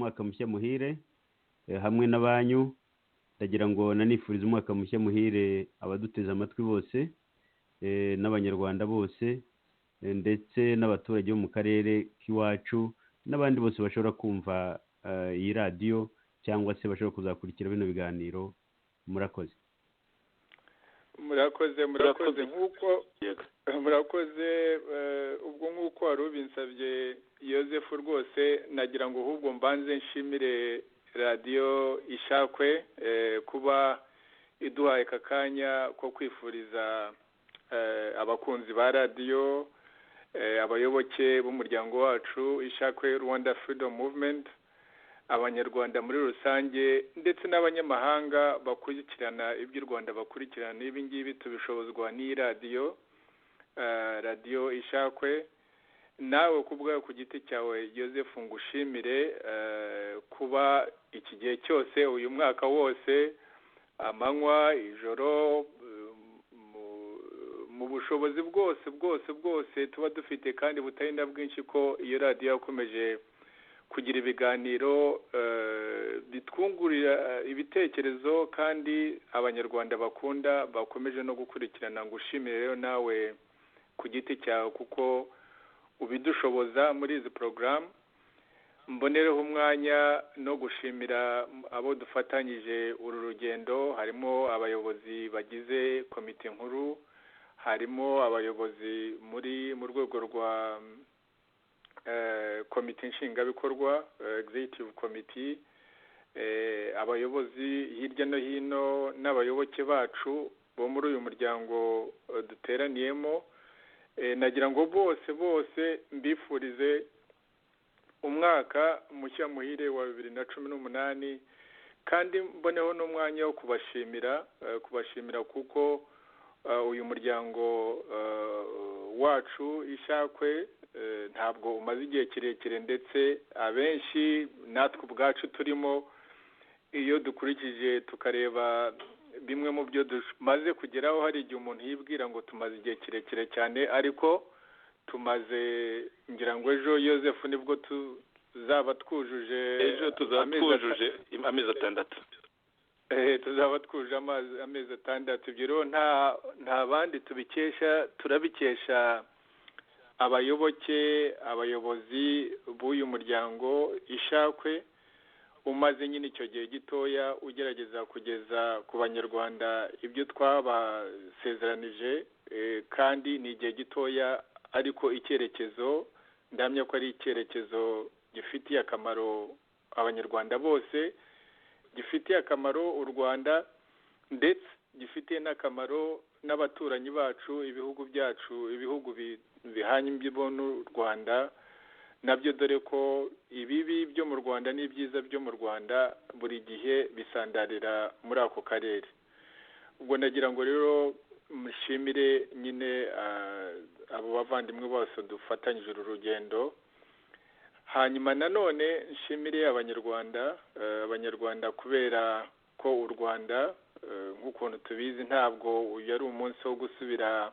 umwaka mushya muhire hamwe n'abanyu. Ndagira ngo nanifuriza umwaka mushya muhire abaduteze amatwi bose n'abanyarwanda bose ndetse n'abaturage bo mu karere k'iwacu n'abandi bose bashobora kumva iyi radiyo cyangwa se bashobora kuzakurikira bino biganiro. Murakoze. Murakoze nk'uko ubwo nk'uko wari ubinsabye Yozefu rwose nagira ngo ahubwo mbanze nshimire radiyo Ishakwe kuba iduhaye aka kanya ko kwifuriza abakunzi ba radiyo abayoboke b'umuryango wacu Ishakwe Rwanda Freedom Movement, abanyarwanda muri rusange ndetse n'abanyamahanga bakurikirana iby'u Rwanda bakurikirana ibi ngibi tubishobozwa n'iyi radiyo Ishakwe. Nawe ku bwawe ku giti cyawe Yozefu ngushimire kuba iki gihe cyose uyu mwaka wose amanywa ijoro mu bushobozi bwose tuba dufite kandi butari na bwinshi ko iyo radiyo yakomeje kugira ibiganiro bitwungurira ibitekerezo kandi abanyarwanda bakunda bakomeje no gukurikirana. Ngushimire rero nawe ku giti cyawe kuko ubidushoboza muri izi porogaramu. Mbonereho umwanya no gushimira abo dufatanyije uru rugendo, harimo abayobozi bagize komite nkuru, harimo abayobozi mu rwego rwa komite nshingabikorwa executive committee, abayobozi hirya no hino n'abayoboke bacu bo muri uyu muryango duteraniyemo. Nagira ngo bose mbifurize umwaka mushya muhire wa 2018 kandi mboneho n'umwanya wo kubashimira kuko uyu muryango wacu Ishakwe ntabwo umaze igihe kirekire ndetse abenshi natwe ubwacu turimo, iyo dukurikije tukareba bimwe mu byo tumaze kugeraho, hari igihe umuntu yibwira ngo tumaze igihe kirekire cyane, ariko tumaze ngira ngo ejo Yozefu nibwo tuzaba twujuje amezi 6 tuzaba twuje amezi 6. Ibyo rero nta bandi turabikesha abayobozi b'uyu muryango Ishakwe umaze nyine icyo gihe gitoya ugerageza kugeza ku banyarwanda ibyo twabasezeranije, kandi ni igihe gitoya ariko icyerekezo ndamya ko ari icyerekezo gifitiye akamaro abanyarwanda bose, gifitiye akamaro u Rwanda ndetse gifitiye n'akamaro n'abaturanyi bacu, ibihugu byacu, ibihugu bihanye imbibo n'u Rwanda nabyo, dore ko ibibi byo mu Rwanda n'ibyiza byo mu Rwanda buri gihe bisandarira muri ako karere. Ubwo nagira ngo rero mushimire nyine abo bavandimwe bose dufatanyije uru rugendo. Hanyuma nanone nshimire abanyarwanda kubera ko u Rwanda nk'ukuntu tubizi ntabwo yari umunsi wo gusubira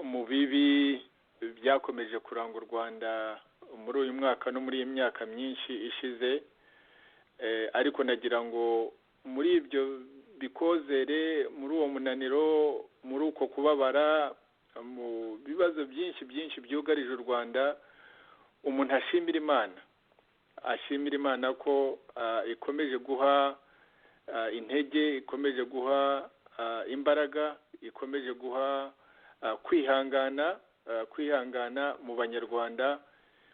mu bibi byakomeje kuranga u Rwanda muri uyu mwaka no muri iyi myaka myinshi ishize, ariko nagira ngo muri ibyo bikozere, muri uwo munaniro, muri uko kubabara, mu bibazo byinshi byugarije u Rwanda, umuntu ashimira Imana ko ikomeje guha intege, ikomeje guha imbaraga, ikomeje guha kwihangana mu banyarwanda,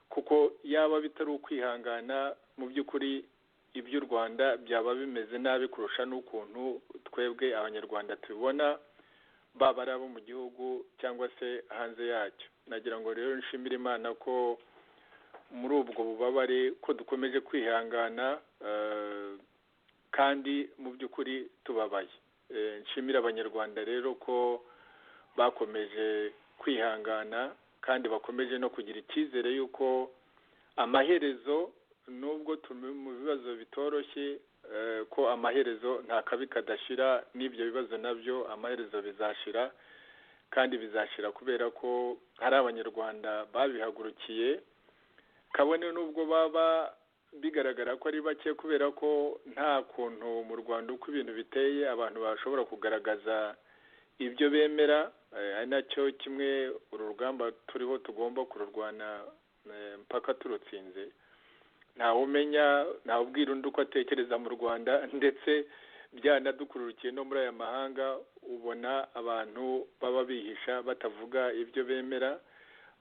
kuko yaba bitari ukwihangana mu by'ukuri iby'u Rwanda byaba bimeze nabi kurusha n'ukuntu twebwe abanyarwanda tubibona, baba ari abo mu gihugu cyangwa se hanze yacyo. Nagira ngo rero nshimire Imana ko muri ubwo bubabare ko dukomeje kwihangana kandi mu by'ukuri tubabaye. Nshimira abanyarwanda rero ko bakomeje kwihangana kandi bakomeje no kugira icyizere yuko amaherezo, nubwo turi mu bibazo bitoroshye, ko amaherezo nta kabi kadashira, n'ibyo bibazo nabyo amaherezo bizashira, kandi bizashira kubera ko hari abanyarwanda babihagurukiye, kabone nubwo baba bigaragara ko ari bake kubera ko nta kuntu mu Rwanda uko ibintu biteye abantu bashobora kugaragaza ibyo bemera, ari nacyo kimwe uru rugamba turiho tugomba kururwana mpaka turutsinze. Ntawe umenya, ntawe ubwira undi uko atekereza mu Rwanda, ndetse byanadukururukiye no muri aya mahanga ubona abantu baba bihisha batavuga ibyo bemera,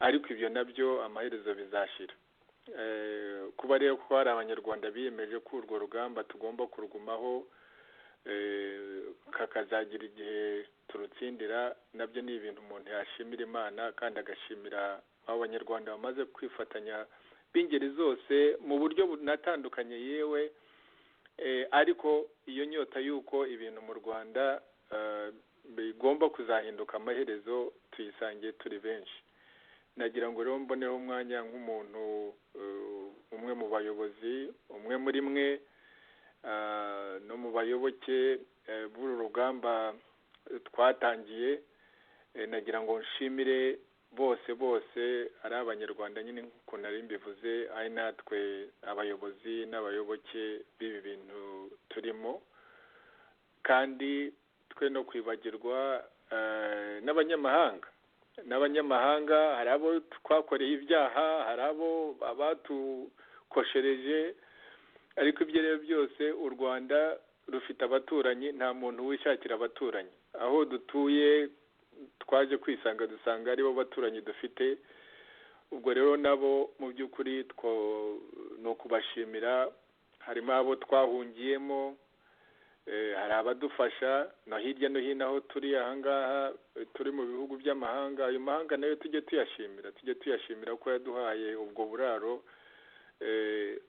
ariko ibyo nabyo amaherezo bizashira. Kuba rero ko hari abanyarwanda biyemeje ko urwo rugamba tugomba kurugumaho kakazagira igihe turutsindira, nabyo ni ibintu umuntu yashimira Imana kandi agashimira abo banyarwanda bamaze kwifatanya b'ingeri zose mu buryo bunatandukanye yewe, ariko iyo nyota y'uko ibintu mu Rwanda bigomba kuzahinduka amaherezo tuyisangiye turi benshi. Nagira ngo rero mboneho umwanya nk'umuntu umwe mu bayobozi, umwe muri mwe no mu bayoboke b'uru rugamba twatangiye, nagira ngo nshimire bose ari abanyarwanda nyine nk'uko nari mbivuze, ari natwe abayobozi n'abayoboke b'ibi bintu turimo, kandi twe no kwibagirwa n'abanyamahanga. Hari abo twakoreye ibyaha, hari abo abatukoshereje, ariko ibyo rero byose u Rwanda rufite abaturanyi, nta muntu wishakira abaturanyi. Aho dutuye twaje kwisanga dusanga aribo baturanyi dufite. Ubwo rero nabo mu by'ukuri ni ukubashimira. Harimo abo twahungiyemo, hari abadufasha no hirya no hino aho turi ahangaha turi mu bihugu by'amahanga. Ayo mahanga nayo tujye tuyashimira ko yaduhaye ubwo buraro,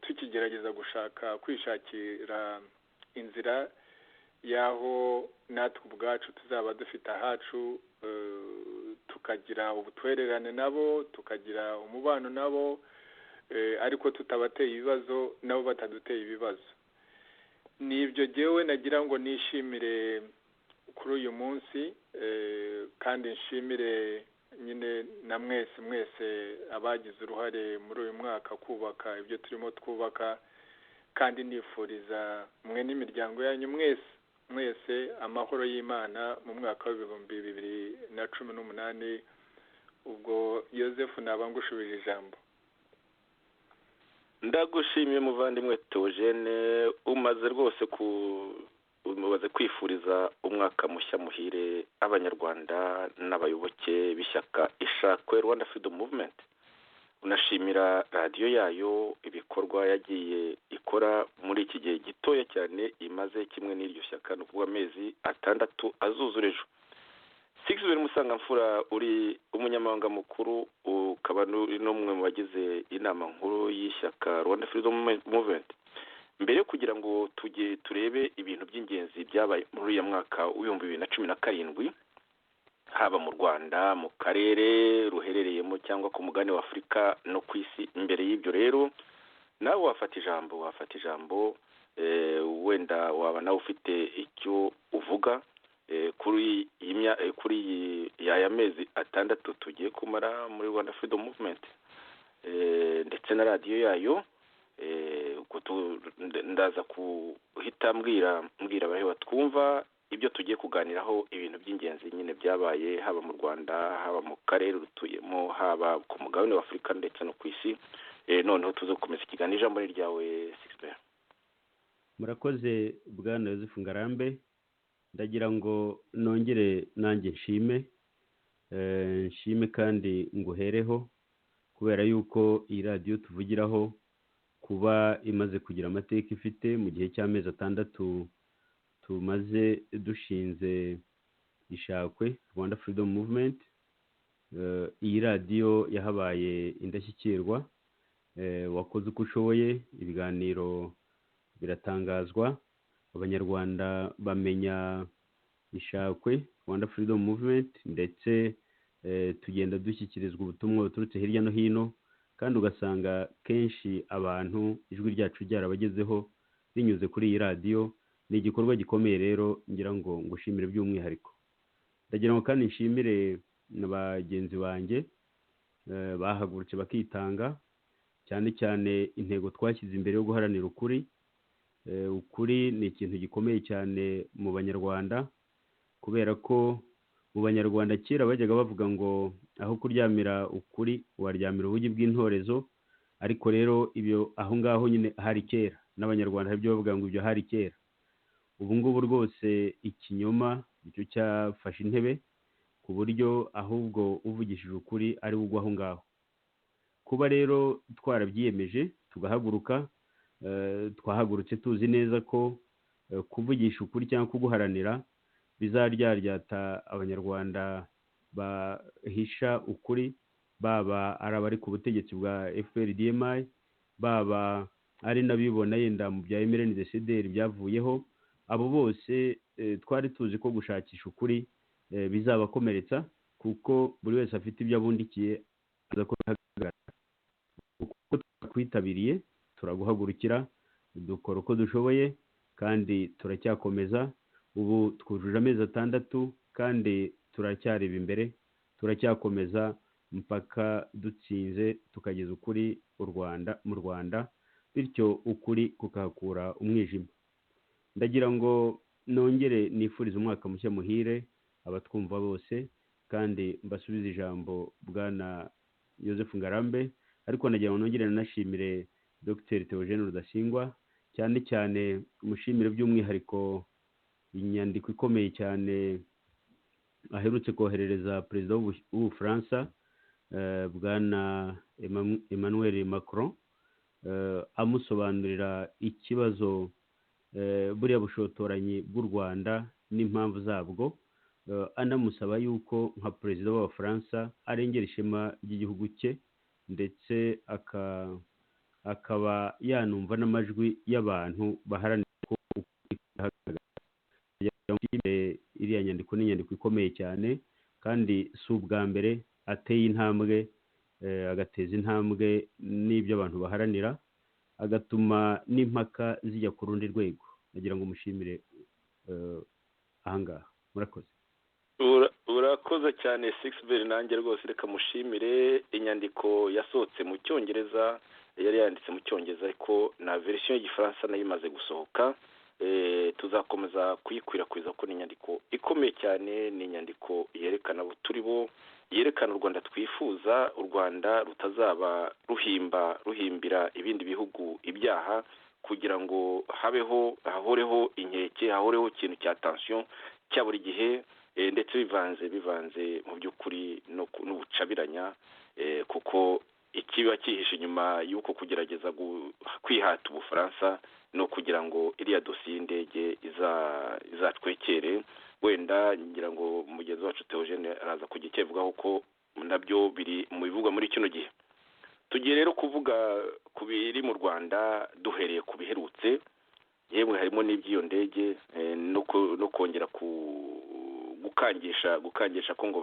tukigerageza kwishakira inzira y'aho natwe ubwacu tuzaba dufite ahacu, tukagira ubutwererane nabo, tukagira umubano nabo, ariko tutabateye ibibazo nabo bataduteye ibibazo. Nibyo jyewe nagira ngo nishimire kuri uyu munsi, kandi nshimire nyine na mwese abagize uruhare muri uyu mwaka kubaka ibyo turimo twubaka, kandi nifuriza mwe n'imiryango yanyu mwese amahoro y'Imana mu mwaka w'2018. Ubwo Yozefu naba ngushubije ijambo. Ndagushimiye muvandimwe Theogene, umaze rwose kwifuriza umwaka mushya muhire abanyarwanda n'abayoboke b'ishyaka Ishakwe Rwanda Freedom Movement. Unashimira radiyo yayo ibikorwa yagiye ikora muri iki gihe gitoya cyane imaze kimwe n'iryo shyaka, no kuvuga amezi 6 azuzura ejo. Sixbert Musangamfura, uri umunyamabanga mukuru ukaba n'umwe mu bagize inama nkuru y'ishyaka Rwanda Freedom Movement. Mbere yo kugira ngo tujye turebe ibintu by'ingenzi byabaye muri uyu mwaka w'2017 haba mu Rwanda, mu karere ruherereyemo cyangwa ku mugani wa Afurika no ku isi, imbere y'ibyo rero nawe wafata ijambo, wenda waba nawe ufite icyo uvuga kuri aya mezi 6 tugiye kumara muri Rwanda Freedom Movement, ndetse na radiyo yayo. Ndaza kuhita mbwira abahewa twumva ibyo tugiye kuganiraho, ibintu by'ingenzi nyine byabaye haba mu Rwanda, haba mu karere rutuyemo, haba ku mugabane wa Afurika ndetse no ku isi. Noneho tuze gukomeza ikiganiro. Ijambo ryawe Sixbert. Murakoze bwana Yozefu Ngarambe. Ndagira ngo nongere nanjye nshime kandi nguhereho, kubera yuko iyi radiyo tuvugiraho kuba imaze kugira amateka ifite mu gihe cy'amezi 6 tumaze dushinze Ishakwe Rwanda Freedom Movement. Iyi radiyo yahabaye indashyikirwa, wakoze uko ushoboye, ibiganiro biratangazwa, abanyarwanda bamenya Ishakwe Rwanda Freedom Movement, ndetse tugenda dushyikirizwa ubutumwa buturutse hirya no hino, kandi ugasanga kenshi abantu ijwi ryacu ryarabagezeho binyuze kuri iyi radiyo. Ni igikorwa gikomeye rero, ngira ngo ngushimire by'umwihariko. Ndagira ngo kandi nshimire n'abagenzi banjye bahagurutse bakitanga, cyane cyane intego twashyize imbere yo guharanira ukuri. Ukuri ni ikintu gikomeye cyane mu banyarwanda, kubera ko mu banyarwanda kera bajyaga bavuga ngo aho kuryamira ukuri waryamira ubugi bw'intorezo, ariko rero ibyo aho ngaho nyine hari kera, n'abanyarwanda hari ibyo bavuga ngo ibyo hari kera. Ubu ngubu rwose ikinyoma nicyo cyafashe intebe, ku buryo ahubwo uvugishije ukuri ari we ugwa aho ngaho. Kuba rero twarabyiyemeje tugahaguruka, twahagurutse tuzi neza ko kuvugisha ukuri cyangwa kuguharanira bizaryaryata abanyarwanda bahisha ukuri, baba ari abari ku butegetsi bwa FPR-DMI, baba ari n'abibona yenda mu bya MRND-CDR byavuyeho. Abo bose twari tuzi ko gushakisha ukuri bizabakomeretsa, kuko buri wese afite ibyo abundikiye ko bihagarara. Uko twitabiriye turaguhagurukira, dukora uko dushoboye, kandi turacyakomeza. Ubu twujuje amezi 6 kandi turacyareba imbere, turacyakomeza mpaka dutsinze tukageza ukuri mu Rwanda, bityo ukuri kukahakura umwijima. Ndagira ngo nongere nifurize umwaka mushya muhire abatwumva bose, kandi mbasubize ijambo bwana Joseph Ngarambe, ariko nagira ngo nongere nanashimire Dr Theogene Rudasingwa, cyane cyane umushimire by'umwihariko inyandiko ikomeye cyane aherutse koherereza perezida w'Ubufaransa bwana Emmanuel Macron, amusobanurira ikibazo buriya bushotoranyi bw'u Rwanda n'impamvu zabwo, anamusaba yuko nka perezida w'Abafaransa arengera ishema ry'igihugu cye, ndetse akaba yanumva n'amajwi y'abantu baharanira ko iriya nyandiko ni inyandiko ikomeye cyane, kandi si ubwa mbere ateye intambwe, agateza intambwe n'ibyo abantu baharanira, agatuma n'impaka zijya ku rundi rwego. Nagira ngo mushimire ahangaha. Murakoze. Urakoze cyane Sixbert, nanjye rwose reka mushimire. Inyandiko yasohotse mu Cyongereza, yari yanditse mu Cyongereza, ariko na version y'Igifaransa nayo imaze gusohoka. Tuzakomeza kuyikwirakwiza ko ni inyandiko ikomeye cyane, ni inyandiko yerekana abo turi bo, yerekana u Rwanda twifuza, u Rwanda rutazaba ruhimbira ibindi bihugu ibyaha, kugira ngo hahoreho inkeke, hahoreho ikintu cya tension cya buri gihe, ndetse bivanze mu by'ukuri n'ubucabiranya, kuko ikiba cyihishe inyuma y'uko kugerageza kwihata Ubufaransa no kugira ngo iriya dosiye y'indege izatwekere. Wenda ngira ngo mugenzi wacu Theogene araza kujya icyevugaho ko nabyo biri mu bivugwa muri kino gihe. Tugiye rero kuvuga ku biri mu Rwanda duhereye ku biherutse, yemwe harimo n'iby'iyo ndege, no kongera gukangisha ko ngo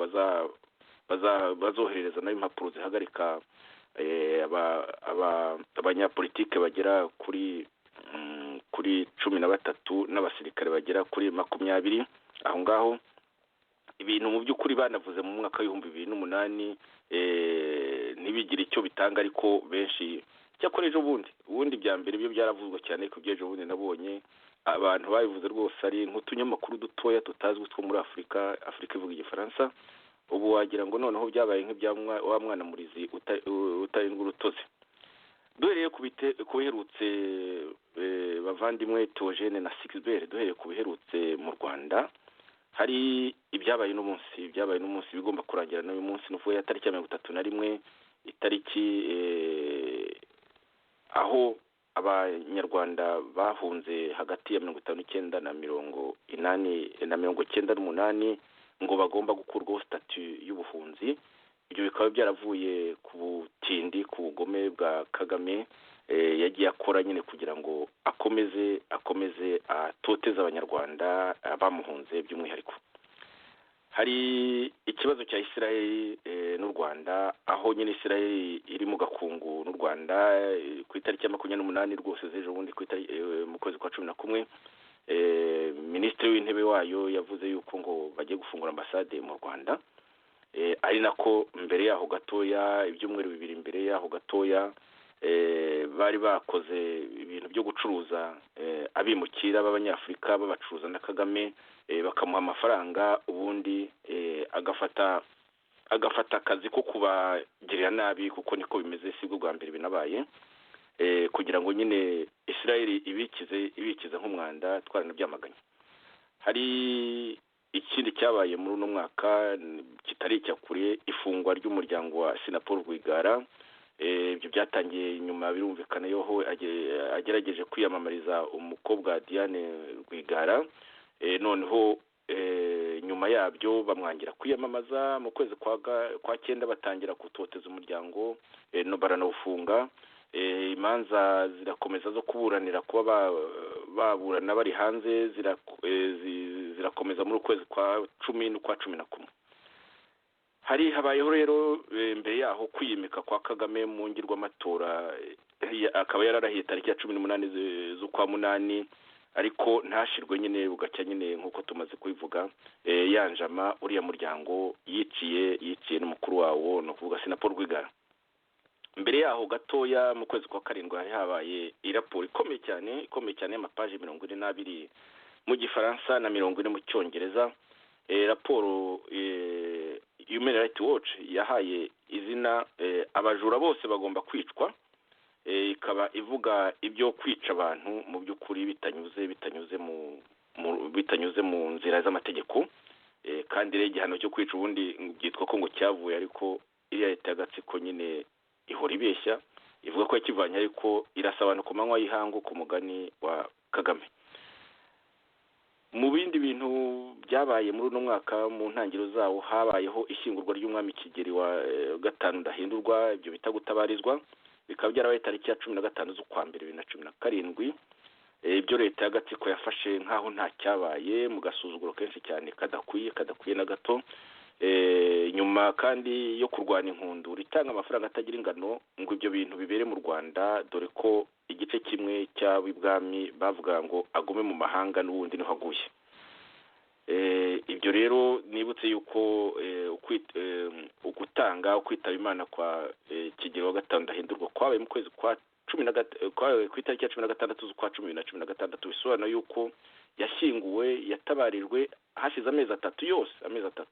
bazoherereza nayo impapuro zihagarika abanyapolitike bagera kuri 13 n'abasirikare bagera kuri 20 aho ngaho. Ibintu mu by'ukuri banavuze mu mwaka w'2008 ntibigire icyo bitanga, ariko benshi cyakora ejo ubundi bya mbere byo byaravuzwe cyane, ariko by'ejo bundi nabonye abantu babivuze rwose ari nk'utunyamakuru dutoya tutazwi two muri Afurika ivuga Igifaransa. Ubu wagira ngo noneho byabaye nk'ibya wa mwana murizi utarindwa urutozi. Duhereye ku biherutse bavandimwe Theogene na Sixbert, duhereye ku biherutse mu Rwanda, hari ibyabaye n'umunsi bigomba kurangira n'uyu munsi, n'uvuye ya tariki ya 31, itariki aho abanyarwanda bahunze hagati ya 59 na 98 ngo bagomba gukurwaho statut y'ubuhunzi. Ibyo bikaba byaravuye ku butindi, ku bugome bwa Kagame yagiye akora nyine kugira ngo akomeze atoteza abanyarwanda bamuhunze. By'umwihariko hari ikibazo cya Israel n'u Rwanda, aho nyine Israel iri mu gakungu n'u Rwanda ku itariki ya 28 rwose z'ejo bundi, mu kwezi kwa 11, minisitiri w'intebe wayo yavuze yuko ngo bagiye gufungura ambasade mu Rwanda. Ari nako mbere yaho gatoya, ibyumweru 2 mbere yaho gatoya, bari bakoze ibintu byo gucuruza abimukira b'abanyafurika babacuruza na Kagame, bakamuha amafaranga ubundi agafata akazi ko kubagirira nabi, kuko niko bimeze, si bwo bwa mbere binabaye, kugira ngo nyine Israel ibikize nk'umwanda. Twaranabyamaganye. Hari ikindi cyabaye muri uno mwaka kitari icyakure, ifungwa ry'umuryango wa Sinapol Rwigara. Ibyo byatangiye nyuma, birumvikana yoho agerageje kwiyamamariza umukobwa Diane Rwigara, noneho nyuma yabyo bamwangira kwiyamamaza. Mu kwezi kwa cyenda batangira kutoteza umuryango, no baranawufunga. Imanza zirakomeza zo kuburanira kuba baburana bari hanze, zirakomeza muri ukwezi kwa 10 n'ukwa 11. Habayeho rero mbere yaho kwiyimika kwa Kagame mu ngirwamatora, akaba yararahiye tariki ya 18 z'ukwa 8, ariko ntashirwe nyine, bugacya nyine nk'uko tumaze kubivuga, yanjama uriya muryango yiciye n'umukuru wawo, no kuvuga Sinapol Rwigara. Mbere yaho gatoya mu kwezi kwa 7 hari habaye iraporo ikomeye cyane y'amapaji 42 mu Gifaransa na 40 mu Cyongereza. Raporo Human Rights Watch yahaye izina abajura bose bagomba kwicwa, ikaba ivuga ibyo kwica abantu mu by'ukuri bitanyuze mu nzira z'amategeko, kandi rero igihano cyo kwica ubundi byitwa ko ngo cyavuye, ariko iriya leta y'agatsiko nyine ihora ibeshya, ivuga ko yakivanye, ariko irasa abantu ku manywa y'ihangu, ku mugani wa Kagame. Mu bindi bintu byabaye muri uno mwaka, mu ntangiriro zawo habayeho ishyingurwa ry'umwami Kigeli wa 5 Ndahindurwa, ibyo bita gutabarizwa, bikaba byarabaye tariki ya 15 z'ukwa 2017. Ibyo leta y'agatsiko yafashe nkaho nta cyabaye, mu gasuzuguro kenshi cyane kadakwiye na gato. Nyuma kandi yo kurwana inkundu ritanga amafaranga atagira ingano ngo ibyo bintu bibere mu Rwanda, dore ko igice kimwe cy'abibwami bavuga ngo agume mu mahanga n'ubundi niho aguye. Ibyo rero nibutse yuko ukwitaba Imana kwa Kigeli wa 5 Ndahindurwa kwabaye mu kwezi kwa 10 ku itariki ya 16 z'ukwa 2016, bisobanura yuko yashyinguwe, yatabarirwe hashize amezi atatu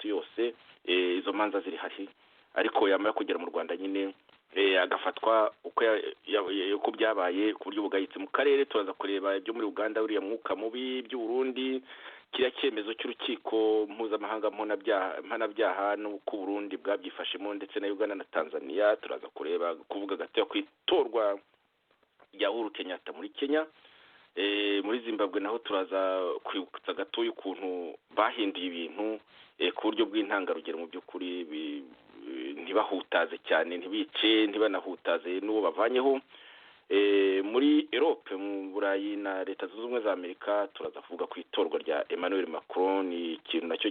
yose. Izo manza ziri hari, ariko yamara kugera mu Rwanda nyine agafatwa uko byabaye ku buryo bugayitse. Mu karere turaza kureba ibyo muri Uganda, uriya mwuka mubi, by'u Burundi, kiriya cyemezo cy'urukiko mpuzamahanga mpanabyaha n'uko Burundi bwabyifashemo, ndetse na Uganda na Tanzania. Turaza kuvuga gato ku itorwa rya Uhuru Kenyatta muri Kenya. Muri Zimbabwe naho turaza kwibutsa gato y'ukuntu bahinduye ibintu ku buryo bw'intangarugero, mu by'ukuri ntibahutaze cyane, ntibice, ntibanahutaze n'uwo bavanyeho. Muri Europe, mu Burayi na Leta Zunze Ubumwe za Amerika, turaza kuvuga ku itorwa rya Emmanuel Macron. Ni ikintu nacyo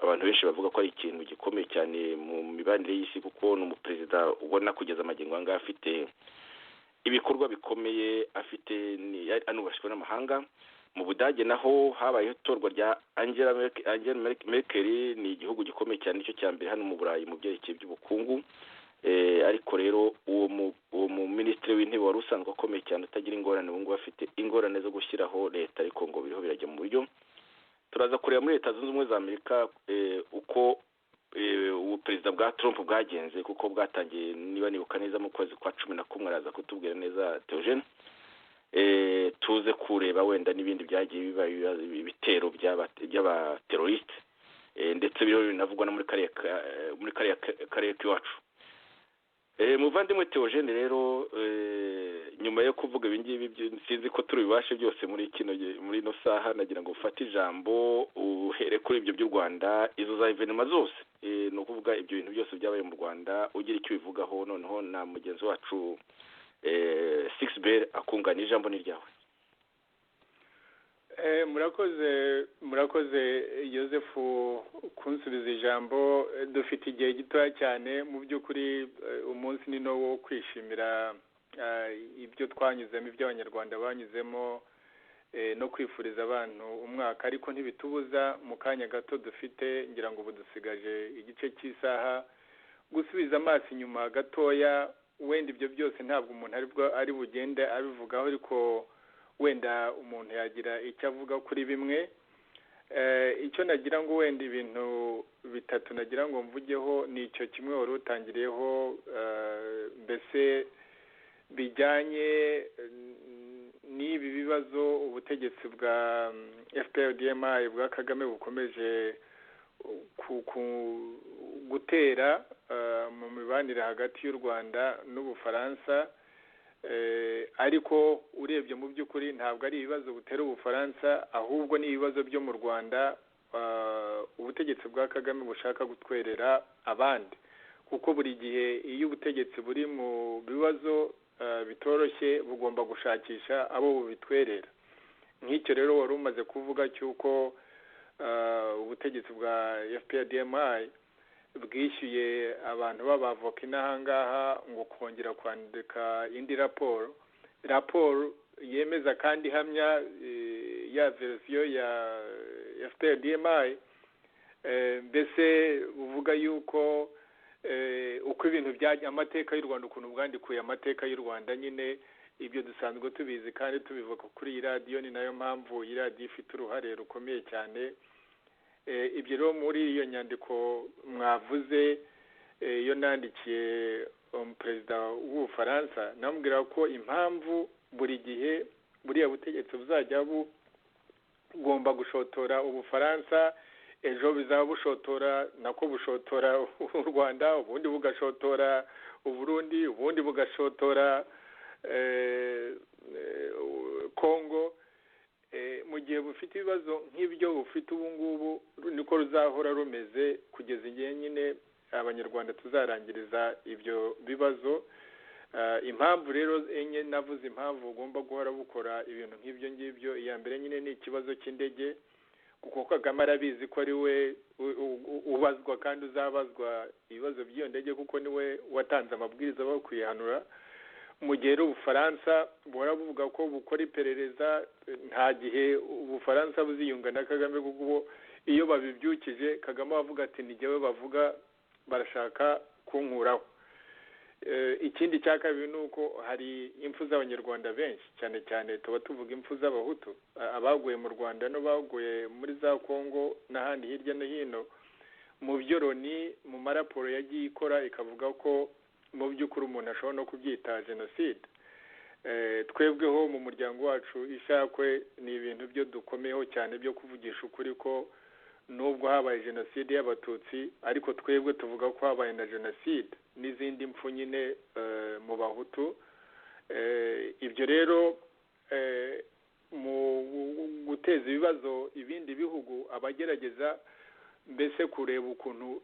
abantu benshi bavuga ko ari ikintu gikomeye cyane mu mibanire y'isi, kuko ni umuperezida ubona kugeza amagingo anga afite ibikorwa bikomeye, afite anubashwe n'amahanga. Mu Budage naho habayeho itorwa rya Angela Merkel. Ni igihugu gikomeye cyane, nicyo cya mbere hano mu Burayi mu byerekeye by'ubukungu. Ariko rero uwo mu minisitiri w'intebe wari usanzwe akomeye cyane utagira ingorane, ubu ngubu afite ingorane zo gushyiraho leta, ariko ngo biriho birajya mu buryo. Turaza kureba muri Leta Zunze Ubumwe za Amerika uko ubuperezida bwa Trump bwagenze, kuko bwatangiye, niba nibuka neza, mu kwezi kwa 11. Araza kutubwira neza Theogene. Tuze kureba wenda n'ibindi byagiye biba ibitero by'abateroriste, ndetse biriho binavugwa no muri kariya karere k'iwacu. Muvandimwe Theogene rero, nyuma yo kuvuga ibingibi, sinzi ko turi bibashe byose muri ino saha, nagira ngo ufate ijambo uhere kuri ibyo by'u Rwanda, izo za evenema zose, ni ukuvuga ibyo bintu byose byabaye mu Rwanda, ugira icyo ubivugaho. Noneho na mugenzi wacu Sixbert akungana, ijambo ni ryawe. Murakoze Joseph kunsubiza ijambo. Dufite igihe gitoya cyane, mu by'ukuri umunsi ni no wo kwishimira ibyo twanyuzemo, ibyo abanyarwanda banyuzemo, no kwifuriza abantu umwaka, ariko ntibitubuza mu kanya gato dufite, ngira ngo ubu dusigaje igice cy'isaha, gusubiza amaso inyuma gatoya wenda ibyo byose ntabwo umuntu ari bugende abivugaho, ariko wenda umuntu yagira icyo avuga kuri bimwe. Icyo nagira ngo wenda ibintu bitatu nagira ngo mvugeho ni icyo kimwe wari utangiriyeho, mbese bijyanye n'ibi bibazo ubutegetsi bwa FPR-DMI bwa Kagame bukomeje gutera mu mibanire hagati y'u Rwanda n'Ubufaransa, ariko urebye mu by'ukuri ntabwo ari ibibazo butera Ubufaransa, ahubwo ni ibibazo byo mu Rwanda ubutegetsi bwa Kagame bushaka gutwerera abandi, kuko buri gihe iyo ubutegetsi buri mu bibazo bitoroshye bugomba gushakisha abo bubitwerera. Nk'icyo rero wari umaze kuvuga cy'uko ubutegetsi bwa FPR-DMI bwishyuye abantu b'abavoka inahangaha ngo kongera kwandika indi raporo yemeza kandi ihamya ya verisiyo ya FPR-DMI, mbese buvuga yuko uko ibintu byajya amateka y'u Rwanda, ukuntu bwandikuye amateka y'u Rwanda, nyine ibyo dusanzwe tubizi kandi tubivuga kuri iyi radiyo, ni nayo mpamvu iyi radiyo ifite uruhare rukomeye cyane. Ibyo rero muri iyo nyandiko mwavuze, iyo nandikiye perezida w'Ubufaransa, namubwira ko impamvu buri gihe buriya butegetsi buzajya bugomba gushotora Ubufaransa, ejo bizaba bushotora u Rwanda, ubundi bugashotora Uburundi, ubundi bugashotora Kongo. Mu gihe bufite ibibazo nk'ibyo bufite ubu ngubu, niko ruzahora rumeze kugeza igihe nyine abanyarwanda tuzarangiriza ibyo bibazo. Impamvu rero enye navuze impamvu ugomba guhora bukora ibintu nk'ibyo ngibyo, iya mbere nyine ni ikibazo cy'indege, kuko Kagame arabizi ko ari we ubazwa kandi uzabazwa ibibazo by'iyo ndege, kuko niwe watanze amabwiriza yo kwihanura. Mu gihe Ubufaransa buhora buvuga ko bukora iperereza, nta gihe Ubufaransa buziyunga na Kagame, kuko iyo babibyukije Kagame avuga ati ni jyewe bavuga, barashaka kunkuraho. Ikindi cya kabiri ni uko hari impfu z'abanyarwanda benshi, cyane cyane tuba tuvuga impfu z'abahutu, abaguye mu Rwanda n'abaguye muri za Kongo n'ahandi hirya no hino. Mu byo Loni mu maraporo yagiye ikora ikavuga ko mu by'ukuri umuntu ashobora no kubyita jenoside. Twebweho mu muryango wacu Ishakwe ni ibintu byo dukomeyeho cyane byo kuvugisha ukuri ko nubwo habaye jenoside y'Abatutsi, ariko twebwe tuvuga ko habaye na jenoside n'izindi mpfu nyine mu Bahutu. Ibyo rero mu guteza ibibazo ibindi bihugu, abagerageza mbese kureba ukuntu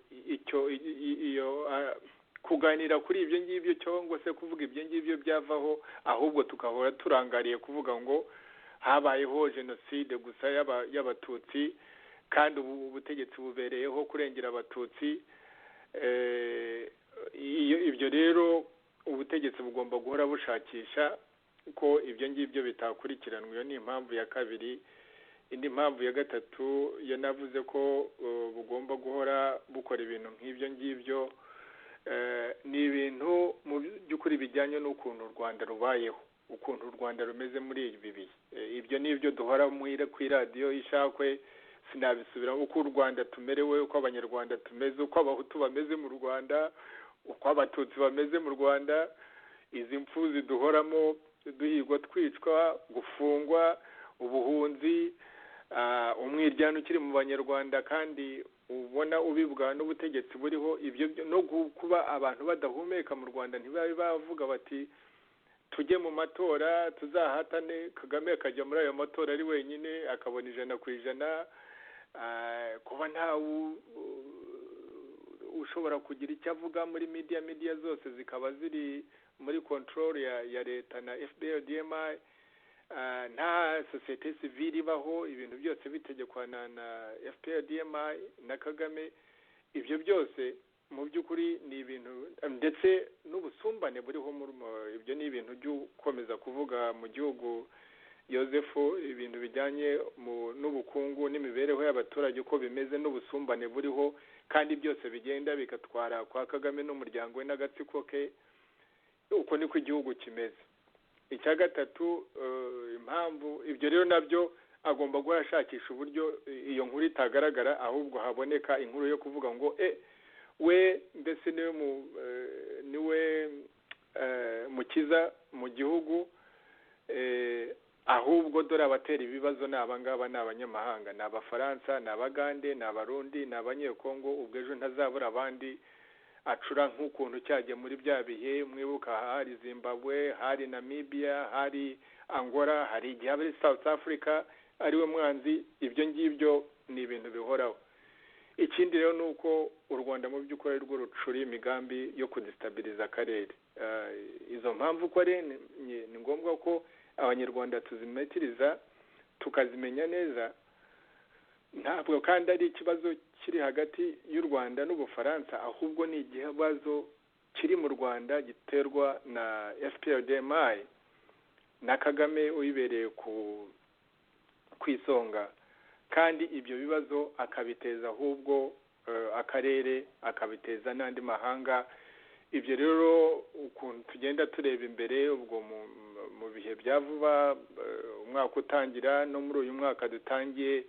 kuganira kuri ibyo ngibyo cyangwa se kuvuga ibyo ngibyo byavaho, ahubwo tukahora turangariye kuvuga ngo habayeho jenoside gusa y'Abatutsi, kandi ubutegetsi bubereyeho kurengera Abatutsi. Ibyo rero ubutegetsi bugomba guhora bushakisha ko ibyo ngibyo bitakurikiranwa. Iyo ni impamvu ya kabiri. Indi mpamvu ya gatatu yanavuze ko bugomba guhora bukora ibintu nk'ibyo ngibyo, ni ibintu mu by'ukuri bijyanye n'ukuntu u Rwanda rubayeho, ukuntu u Rwanda rumeze muri ibi bihe. Ibyo ni ibyo duhora ku iradiyo Ishakwe, sinabisubiramo. Uko u Rwanda tumerewe, uko abanyarwanda tumeze, uko Abahutu bameze mu Rwanda, uko Abatutsi bameze mu Rwanda, izi mpfu ziduhoramo, duhigwa, twicwa, gufungwa, ubuhunzi, umwiryane ukiri mu banyarwanda kandi ubona ubibwa n'ubutegetsi buriho. Ibyo no kuba abantu badahumeka mu Rwanda, ntibabe bavuga bati tujye mu matora tuzahatane, Kagame akajya muri ayo matora ari wenyine akabona 100%, kuba ntawe ushobora kugira icyo avuga muri media zose zikaba ziri muri control ya leta na FPR-DMI, nta societe civile ibaho, ibintu byose bitegekwa na FPR-DMI na Kagame. Ibyo byose mu by'ukuri ni ibintu, ndetse n'ubusumbane buriho ibyo ni ibintu byo gukomeza kuvuga mu gihugu Yosefu, ibintu bijyanye n'ubukungu n'imibereho y'abaturage uko bimeze, n'ubusumbane buriho, kandi byose bigenda bigatwara kwa Kagame n'umuryango we n'agatsiko ke. uko niko igihugu kimeze. Icya gatatu, impamvu ibyo rero nabyo agomba guhora ashakisha uburyo iyo nkuru itagaragara, ahubwo haboneka inkuru yo kuvuga ngo we mbese niwe mukiza mu gihugu, ahubwo dore abatera ibibazo ni abangaba, ni abanyamahanga, ni abafaransa, ni abagande, ni abarundi, ni abanyekongo, ubwo ejo ntazabura abandi acura nk'ukuntu cyagiye muri bya bihe mwibuka, hari Zimbabwe, hari Namibia, hari Angola, hari igihe ari South Africa ariwe mwanzi. Ibyo ngibyo ni ibintu bihoraho. Ikindi rero ni uko u Rwanda mu by'ukuri ari rwo rucura imigambi yo kudestabiliza akarere. Izo mpamvu ko ari ni ngombwa ko abanyarwanda tuzimetiriza tukazimenya neza. Ntabwo kandi ari ikibazo kiri hagati y'u Rwanda n'Ubufaransa, ahubwo ni ikibazo kiri mu Rwanda giterwa na FPRDMI na Kagame uyibereye ku isonga, kandi ibyo bibazo akabiteza ahubwo akarere, akabiteza n'andi mahanga. Ibyo rero ukuntu tugenda tureba imbere ubwo mu bihe bya vuba, umwaka utangira no muri uyu mwaka dutangiye,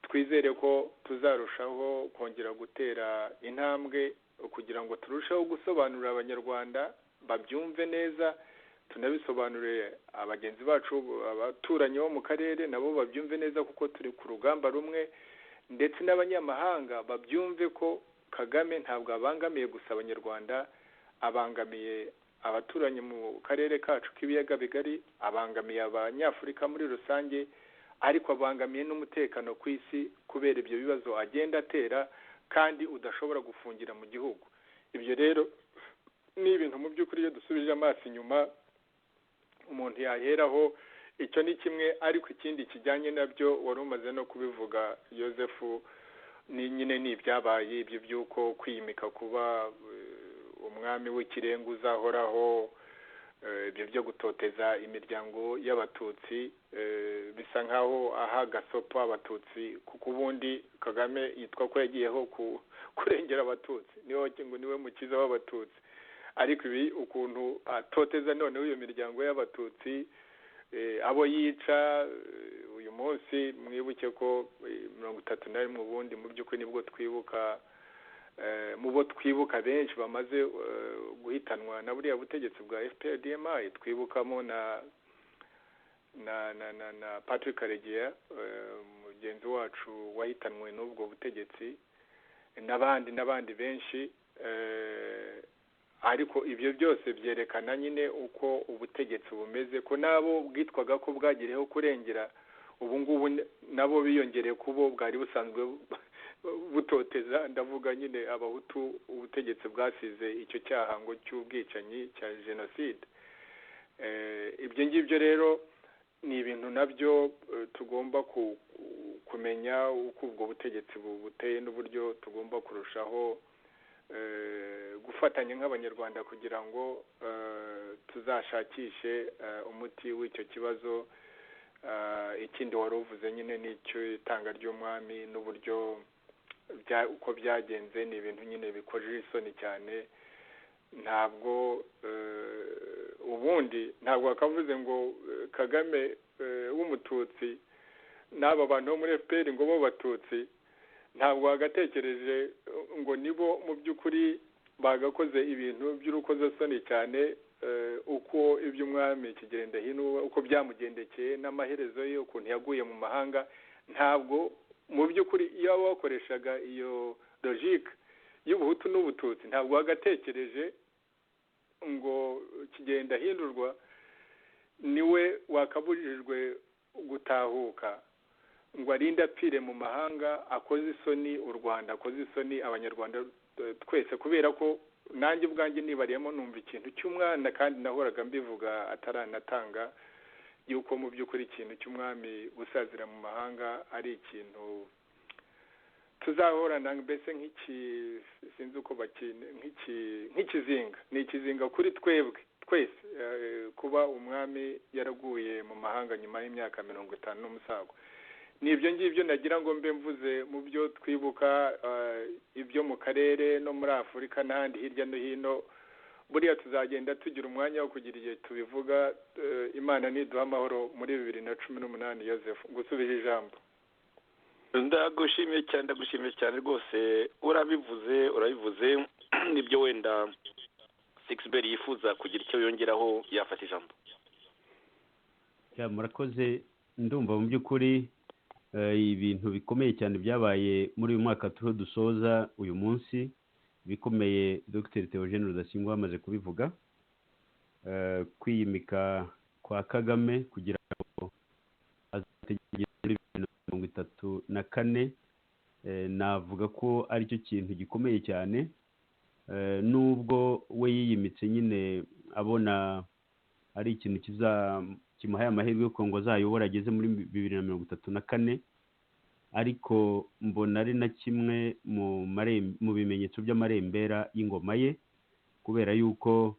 twizere ko tuzarushaho kongera gutera intambwe kugira ngo turusheho gusobanurira abanyarwanda babyumve neza, tunabisobanurire abagenzi bacu, abaturanyi bo mu karere nabo babyumve neza kuko turi ku rugamba rumwe, ndetse n'abanyamahanga babyumve ko Kagame ntabwo abangamiye gusa abanyarwanda, abangamiye abaturanyi mu karere kacu k'ibiyaga bigari, abangamiye abanyafurika muri rusange, ariko abangamiye n'umutekano ku isi kubera ibyo bibazo agenda atera kandi udashobora gufungira mu gihugu. Ibyo rero ni ibintu mu by'ukuri iyo dusubije amaso inyuma umuntu yaheraho. Icyo ni kimwe, ariko ikindi kijyanye nabyo wari umaze no kubivuga Yosefu, ni nyine ni ibyabaye ibyo by'uko kwimika kuba umwami w'ikirenga uzahoraho, ibyo byo gutoteza imiryango y'abatutsi, bisa nkaho aha gasopo abatutsi, kuko ubundi Kagame yitwa ko yagiyeho kurengera abatutsi, niwe mukiza w'abatutsi, ariko ibi ukuntu atoteza noneho iyo miryango y'abatutsi, abo yica. Uyu munsi mwibuke ko 31 ubundi mu by'ukuri nibwo twibuka, mu bo twibuka benshi bamaze guhitanwa na buriya butegetsi bwa FPRDMI, twibukamo na Patrick Karegeya, mugenzi wacu wahitanwe n'ubwo butegetsi, n'abandi benshi. Ariko ibyo byose byerekana nyine uko ubutegetsi bumeze, ko nabo bwitwaga ko bwagireho kurengera, ubu ngubu nabo biyongereye kubo bwari busanzwe butoteza. Ndavuga nyine abahutu, ubutegetsi bwasize icyo cyaha ngo cy'ubwicanyi cya jenoside. Ibyo ngibyo rero ni ibintu nabyo tugomba kumenya uko ubwo butegetsi buteye n'uburyo tugomba kurushaho gufatanya nk'abanyarwanda kugira ngo tuzashakishe umuti w'icyo kibazo. Ikindi wari uvuze nyine n'icyo itanga ry'umwami n'uburyo uko byagenze, ni ibintu nyine bikojeje isoni cyane. Ntabwo ubundi ntabwo akavuze ngo Kagame w'umututsi n'aba bantu bo muri FPR ngo bo batutsi, ntabwo wagatekereje ngo nibo mu by'ukuri bagakoze ibintu by'urukozasoni cyane, uko iby'umwami Kigeli hino uko byamugendekeye n'amaherezo ye, ukuntu yaguye mu mahanga. Ntabwo mu by'ukuri iyo wakoreshaga iyo logique y'ubuhutu n'ubututsi, ntabwo wagatekereje ngo Kigeli hindurwa niwe wakabujijwe gutahuka ngo arinde apfire mu mahanga, akoze isoni u Rwanda, akoze isoni abanyarwanda twese, kubera ko nanjye ubwanjye nibariyemo numva ikintu cy'umwana, kandi nahoraga mbivuga ataranatanga, yuko mu by'ukuri ikintu cy'umwami gusazira mu mahanga ari ikintu tuzahorana mbese sinzi uko nk'ikizinga, ni ikizinga kuri twebwe twese, kuba umwami yaraguye mu mahanga nyuma y'imyaka 50 n'umusago. Ni ibyo ngibyo nagira ngo mbe mvuze mu byo twibuka, ibyo mu karere no muri Afurika n'ahandi hirya no hino, buriya tuzagenda tugira umwanya wo kugira igihe tubivuga. Imana niduha amahoro muri 2018. Joseph, ngusubije ijambo. Ndagushimiye cyane rwose. urabivuze nibyo wenda Sixbert yifuza kugira icyo yongeraho yafata ijambo. Murakoze. Ndumva mu by'ukuri ibintu bikomeye cyane byabaye muri uyu mwaka turiho dusoza uyu munsi, bikomeye Dr Theogene Rudasingwa amaze kubivuga. Kwiyimika kwa Kagame kugira ngo azategeke muri 2034, navuga ko ari cyo kintu gikomeye cyane, nubwo we yiyimitse nyine abona ari ikintu kimuhaye amahirwe yo ngo azayobora ageze muri 2034, ariko mbona ari na kimwe mu bimenyetso by'amarembera y'ingoma ye, kubera yuko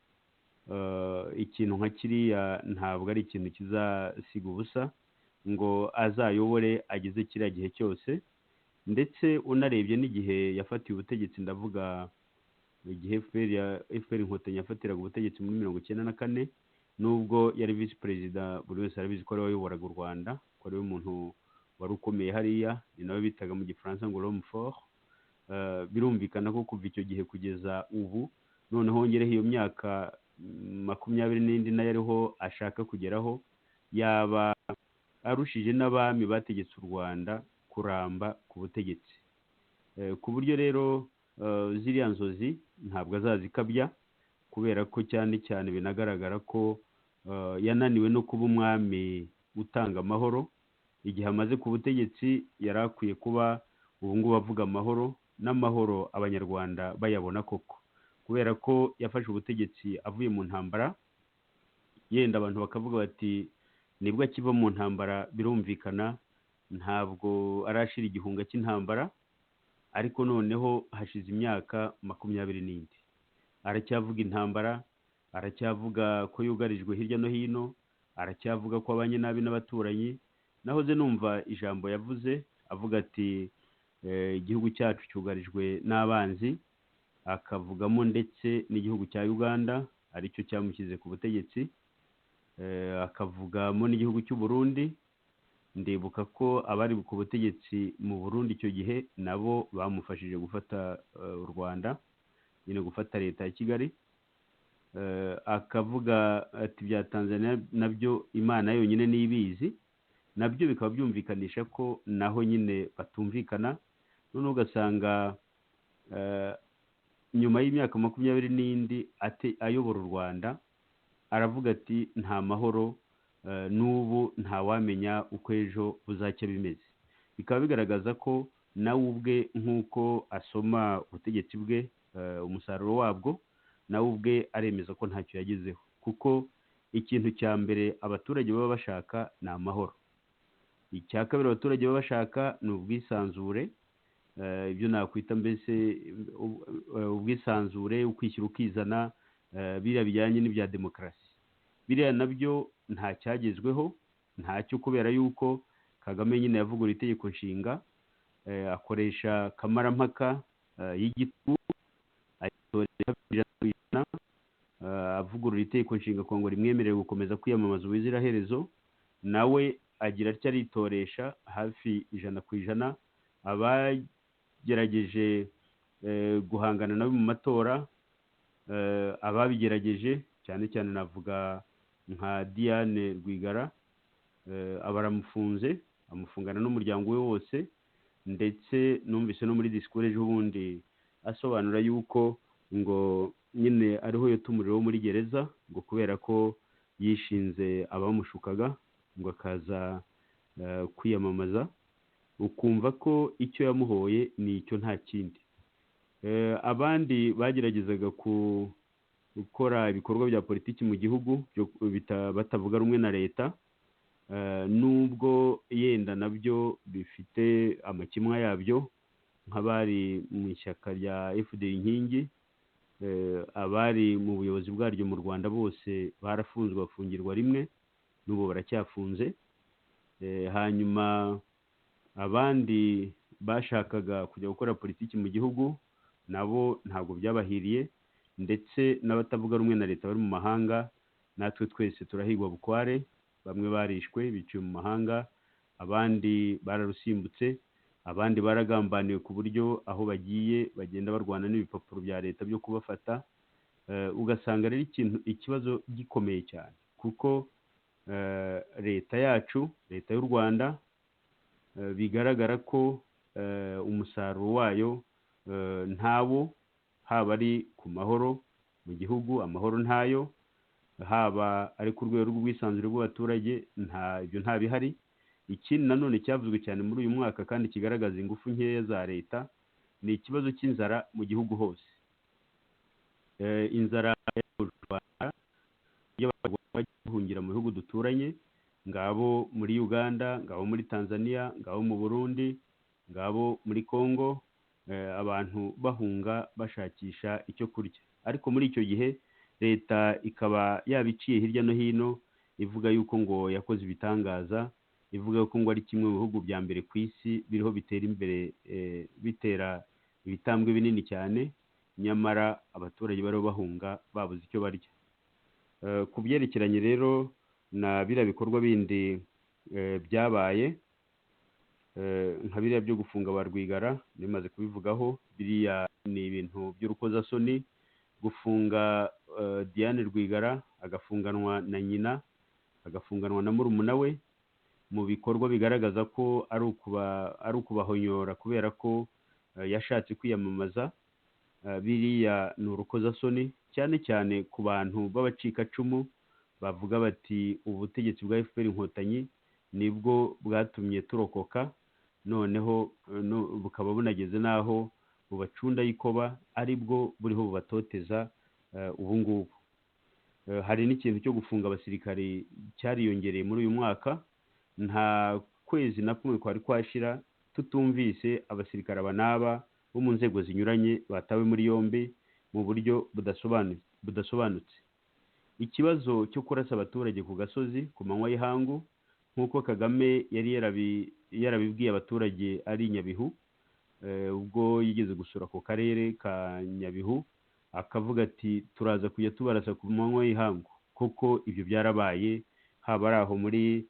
ikintu nka kiriya ntabwo ari ikintu kizasiga ubusa ngo azayobore ageze kiriya gihe cyose. Ndetse unarebye n'igihe yafatiye ubutegetsi, ndavuga igihe FPR Inkotanyi yafatiraga ubutegetsi muri 1994, nubwo yari visi perezida, buri wese arabizi ko ari we wayoboraga u Rwanda, ko ari we muntu wari ukomeye hariya, ni nawe bitaga mu gifaransa ngo l'homme fort. Birumvikana ko kuva icyo gihe kugeza ubu, noneho hongereho iyo myaka 20 nayo ariho ashaka kugeraho, yaba arushije n'abami bategetse u Rwanda kuramba ku butegetsi, ku buryo rero ziriya nzozi ntabwo azazikabya, kubera ko cyane cyane binagaragara ko yananiwe no kuba umwami utanga amahoro. Igihe amaze ku butegetsi yari akwiye kuba ubu ngubu avuga amahoro, n'amahoro abanyarwanda bayabona koko, kubera ko yafashe ubutegetsi avuye mu ntambara. Yenda abantu bakavuga bati nibwo akiva mu ntambara, birumvikana ntabwo arashira igihunga cy'intambara, ariko noneho hashize imyaka 20 aracyavuga intambara, aracyavuga ko yugarijwe hirya no hino, aracyavuga ko abanye nabi n'abaturanyi. Nahoze numva ijambo yavuze avuga ati igihugu cyacu cyugarijwe n'abanzi, akavugamo ndetse n'igihugu cya Uganda aricyo cyamushyize ku butegetsi, akavugamo n'igihugu cy'u Burundi. Ndibuka ko abari ku butegetsi mu Burundi icyo gihe nabo bamufashije gufata u Rwanda, nyine gufata leta ya Kigali. Akavuga ati bya Tanzania nabyo Imana yonyine nibizi, nabyo bikaba byumvikanisha ko naho nyine batumvikana. Noneho ugasanga nyuma y'imyaka 20 ayobora u Rwanda, aravuga ati nta mahoro, n'ubu ntawamenya uko ejo buzacya bimeze. Bikaba bigaragaza ko nawe ubwe nk'uko asoma ubutegetsi bwe, umusaruro wabwo, nawe ubwe aremeza ko ntacyo yagezeho, kuko ikintu cya mbere abaturage baba bashaka ni amahoro. Icya kabiri abaturage baba bashaka ni ubwisanzure, ibyo nakwita mbese ubwisanzure, ukwishyira ukizana, biriya bijyanye n'ibya demokarasi. Biriya nabyo nta cyagezweho, ntacyo, kubera yuko Kagame nyine yavugura itegeko nshinga, akoresha kamarampaka y'igitugu, avugurura itegeko nshinga ngo rimwemerere gukomeza kwiyamamaza ubuziraherezo. Nawe agira atya aritoresha hafi 100%. Abagerageje guhangana nawe mu matora, ababigerageje cyane cyane navuga nka Diane Rwigara, abaramufunze, amufungana n'umuryango we wose. Ndetse numvise no muri disikuru ejo bundi asobanura yuko ngo nyine ariho yatumuriwe wo muri gereza, ngo kubera ko yishinze abamushukaga ngo akaza kwiyamamaza. Ukumva ko icyo yamuhoye ni icyo, nta kindi. Abandi bageragezaga gukora ibikorwa bya politiki mu gihugu batavuga rumwe na leta, nubwo yenda nabyo bifite amakemwa yabyo, nk'abari mu ishyaka rya FDL inkingi, abari mu buyobozi bwaryo mu Rwanda bose barafunzwe, bafungirwa rimwe, n'ubu baracyafunze. Hanyuma abandi bashakaga kujya gukora politiki mu gihugu nabo ntabwo byabahiriye, ndetse n'abatavuga rumwe na leta bari mu mahanga, natwe twese turahigwa bukware. Bamwe barishwe biciwe mu mahanga, abandi bararusimbutse, abandi baragambaniwe ku buryo aho bagiye bagenda barwana n'ibipapuro bya leta byo kubafata. Ugasanga rero ikibazo gikomeye cyane, kuko leta yacu, leta y'u Rwanda, bigaragara ko umusaruro wayo ntawo, haba ari ku mahoro mu gihugu, amahoro ntayo, haba ari ku rwego rw'ubwisanzure bw'abaturage, ibyo nta bihari. Ikindi nanone cyavuzwe cyane muri uyu mwaka kandi kigaragaza ingufu nkeya za leta, ni ikibazo cy'inzara mu gihugu hose. Inzara mu Rwanda, iyo bagiye guhungira mu bihugu duturanye, ngabo muri Uganda, ngabo muri Tanzania, ngabo mu Burundi, ngabo muri Congo, abantu bahunga bashakisha icyo kurya. Ariko muri icyo gihe leta ikaba yabiciye hirya no hino, ivuga yuko ngo yakoze ibitangaza, ivuga ko ngo ari kimwe mu bihugu bya mbere ku isi biriho bitera imbere, bitera ibitambwe binini cyane, nyamara abaturage bariho bahunga babuze icyo barya. Ku byerekeranye rero na biriya bikorwa bindi byabaye, nka biriya byo gufunga ba Rwigara, bimaze kubivugaho, biriya ni ibintu by'urukozasoni. Gufunga Diane Rwigara, agafunganwa na nyina, agafunganwa na murumuna we, mu bikorwa bigaragaza ko ari ukubahonyora kubera ko yashatse kwiyamamaza, biriya ni urukozasoni, cyane cyane ku bantu b'abacikacumu bavuga bati ubutegetsi bwa FPR Inkotanyi nibwo bwatumye turokoka, noneho bukaba bunageze n'aho bubacunda y'ikoba, ari bwo buriho bubatoteza ubu ngubu. Hari n'ikintu cyo gufunga abasirikari cyariyongereye muri uyu mwaka. Nta kwezi na kumwe kwari kwashira tutumvise abasirikare aba n'aba bo mu nzego zinyuranye batawe muri yombi mu buryo budasobanutse. Ikibazo cyo kurasa abaturage ku gasozi ku manywa y'ihangu, nk'uko Kagame yari yarabibwiye abaturage ari Nyabihu, ubwo yigeze gusura ku karere ka Nyabihu, akavuga ati turaza kujya tubarasa ku manywa y'ihangu. Kuko ibyo byarabaye, haba ari aho muri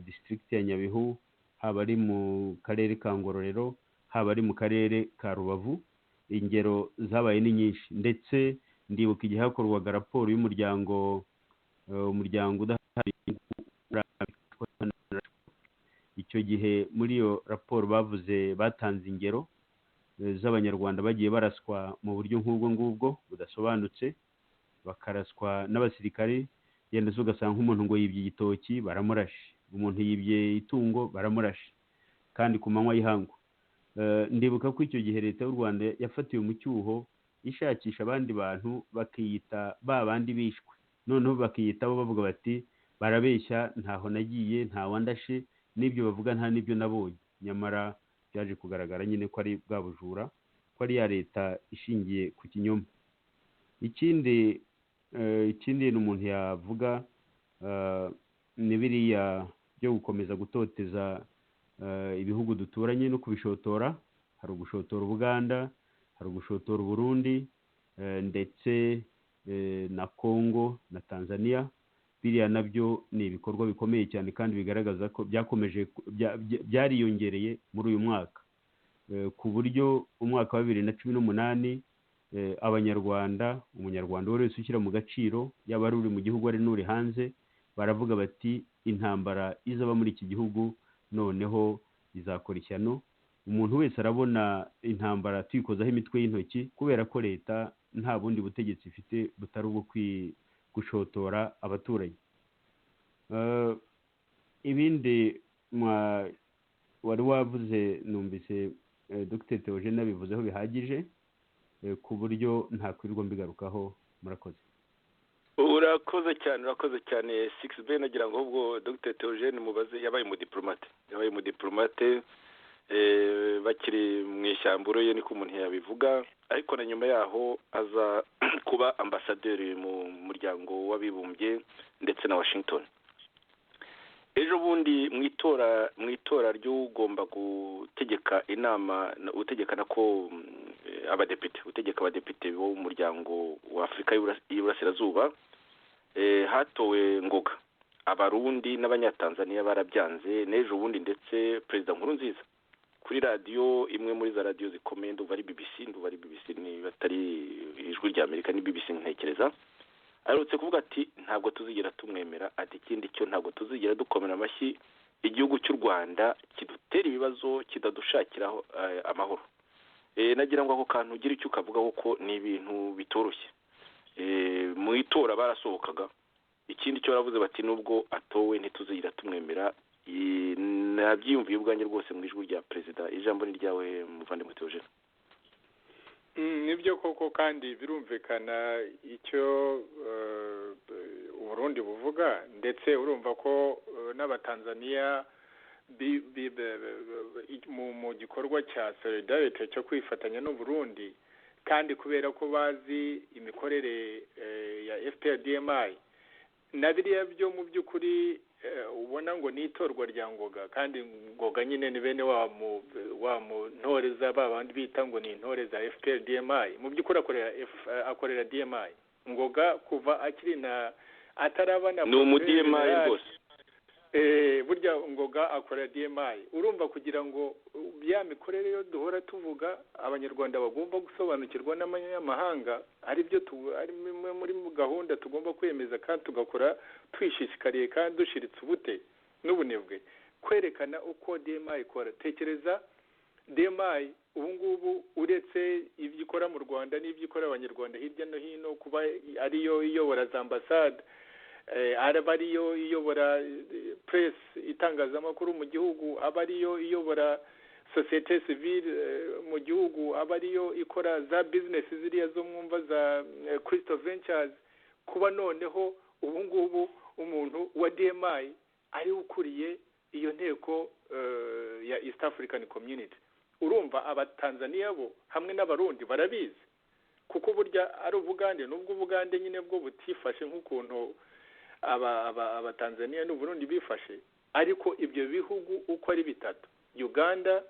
district ya Nyabihu, haba ari mu karere ka Ngororero, haba ari mu karere ka Rubavu. Ingero zabaye ni nyinshi, ndetse ndibuka igihe hakorwaga raporo y'umuryango udahari. Icyo gihe muri iyo raporo batanze ingero z'abanyarwanda bagiye baraswa mu buryo nk'ubwo ngubwo budasobanutse, bakaraswa n'abasirikari. Yenda se ugasanga nk'umuntu ngo yibye igitoki, baramurashe. Umuntu yibye itungo, baramurashe, kandi ku manywa y'ihangu. Ndibuka ko icyo gihe leta y'u Rwanda yafatiwe mu cyuho ishakisha abandi bantu, bakiyita ba bandi bishwe, noneho bakiyitaho bavuga bati barabeshya, ntaho nagiye, nta wandashe, n'ibyo bavuga nta n'ibyo nabonye. Nyamara byaje kugaragara nyine ko ari bwa bujura, ko ari ya leta ishingiye ku kinyoma. Ikindi umuntu yavuga ni biriya byo gukomeza gutoteza ibihugu duturanye no kubishotora. Hari ugushotora Uganda, hari ugushotora Burundi, ndetse na Congo na Tanzania. Biriya nabyo ni ibikorwa bikomeye cyane kandi bigaragaza ko byariyongereye muri uyu mwaka, ku buryo umwaka wa 2018 umunyarwanda wese ushyira mu gaciro, yaba ari uri mu gihugu ari n'uri hanze, baravuga bati intambara izaba muri iki gihugu noneho izakora ishyano. Umuntu wese arabona intambara tuyikozaho imitwe y'intoki, kubera ko leta nta bundi butegetsi ifite butari ubwo gushotora abaturage. Ibindi wari wavuze, numvise Dr. Theogene abivuzeho bihagije, ku buryo nta kwirirwa mbigarukaho. Murakoze. urakoze cyane 6B. nagira ngo ubwo Dr. Theogene mubaze, yabaye umudiplomate bakiri mu ishyamburo ye, niko umuntu yabivuga, ariko na nyuma yaho aza kuba ambasaderi mu muryango w'abibumbye ndetse na Washington. Ejo bundi mu itora ry'ugomba gutegeka inama, utegekana ko abadepite utegeka abadepite bo mu muryango wa Afurika y'Iburasirazuba hatowe Ngoga. Abarundi n'abanyatanzania barabyanze n'ejo bundi ndetse Perezida Nkurunziza kuri radio imwe muri za radio zikomeye nduva ari BBC ni batari ijwi rya Amerika ni BBC ntekereza arutse kuvuga ati ntabwo tuzigera tumwemera ati ikindi cyo ntabwo tuzigera dukomera amashyi igihugu cy'u Rwanda kidutera ibibazo kidadushakiraho amahoro. Nagira ngo ako kantu ugira icyo ukavuga kuko ni ibintu bitoroshye. Mu itora barasohokaga ikindi cyo baravuze bati nubwo atowe ntituzigira tumwemera. Nabyiyumviye ubwanjye rwose mu ijwi rya perezida. Ijambo ni ryawe muvandimwe Theogene. Nibyo koko kandi birumvikana icyo Uburundi buvuga ndetse urumva ko n'abatanzania mu gikorwa cya solidarity cyo kwifatanya n'Uburundi kandi kubera ko bazi imikorere ya FPR-DMI na biriya byo mu by'ukuri ubona ngo ni itorwa rya Ngoga kandi Ngoga nyine ni bene wa mu ntore za babandi bita ngo ni intore za FPR-DMI mu by'ukuri akorera DMI. Ngoga kuva akiri na atarabana ni umu-DMI rwose. Burya Ngoga akorera DMI. Urumva kugira ngo bya mikorere yo duhora tuvuga abanyarwanda bagomba gusobanukirwa n'amanyamahanga ari byo ari muri gahunda tugomba kwemeza kandi tugakora twishishikariye kandi dushiritse ubute n'ubunebwe kwerekana uko DMI ikora. Tekereza DMI ubu ngubu uretse ibyo ikora mu Rwanda n'ibyo ikora abanyarwanda hirya no hino kuba ariyo iyobora za ambasade aba ariyo iyobora press itangazamakuru mu gihugu aba ariyo iyobora societe civile mu gihugu aba ariyo ikora za business ziriya zo mwumva za Crystal Ventures kuba noneho ubu ngubu umuntu wa DMI ari ukuriye iyo nteko ya East African Community. Urumva abatanzania bo hamwe n'abarundi barabizi kuko burya ari Ubugande nubwo Ubugande nyine bwo butifashe nk'ukuntu abatanzania n'Uburundi bifashe ariko ibyo bihugu uko ari bitatu Uganda,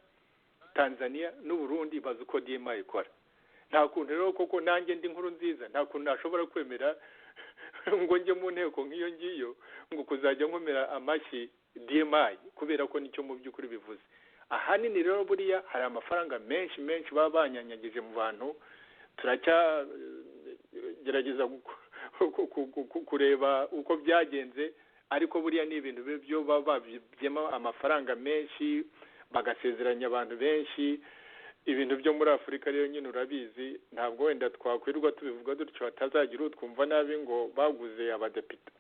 Tanzania n'Uburundi bazi uko DMI ikora. Nta kuntu rero koko nanjye ndi Nkurunziza nta kuntu nashobora kwemera ngo njye mu nteko nk'iyo ngiyo ngo kuzajya nkomera amashyi DMI kubera ko nicyo mu by'ukuri bivuze. Ahanini rero buriya hari amafaranga menshi baba banyanyagije mu bantu turacyagerageza kureba uko byagenze ariko buriya ni ibintu byo baba babyemo amafaranga menshi bagasezeranya abantu benshi. Ibintu byo muri Afurika rero nyine urabizi ntabwo wenda twakwirirwa tubivuga dutyo hatazagira utwumva nabi ngo baguze abadepite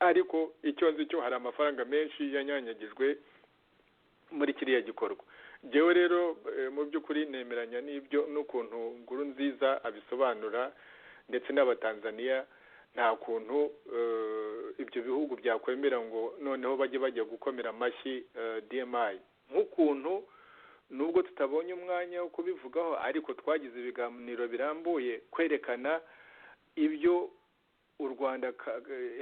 ariko icyo nzi cyo hari amafaranga menshi yanyanyagijwe muri kiriya gikorwa. Jewe rero mu by'ukuri nemeranya n'ibyo n'ukuntu Nkurunziza abisobanura ndetse n'abatanzania nta kuntu ibyo bihugu byakwemera ngo noneho bajya gukomera amashyi DMI nk'ukuntu nubwo tutabonye umwanya wo kubivugaho ariko twagize ibiganiro birambuye kwerekana ibyo u Rwanda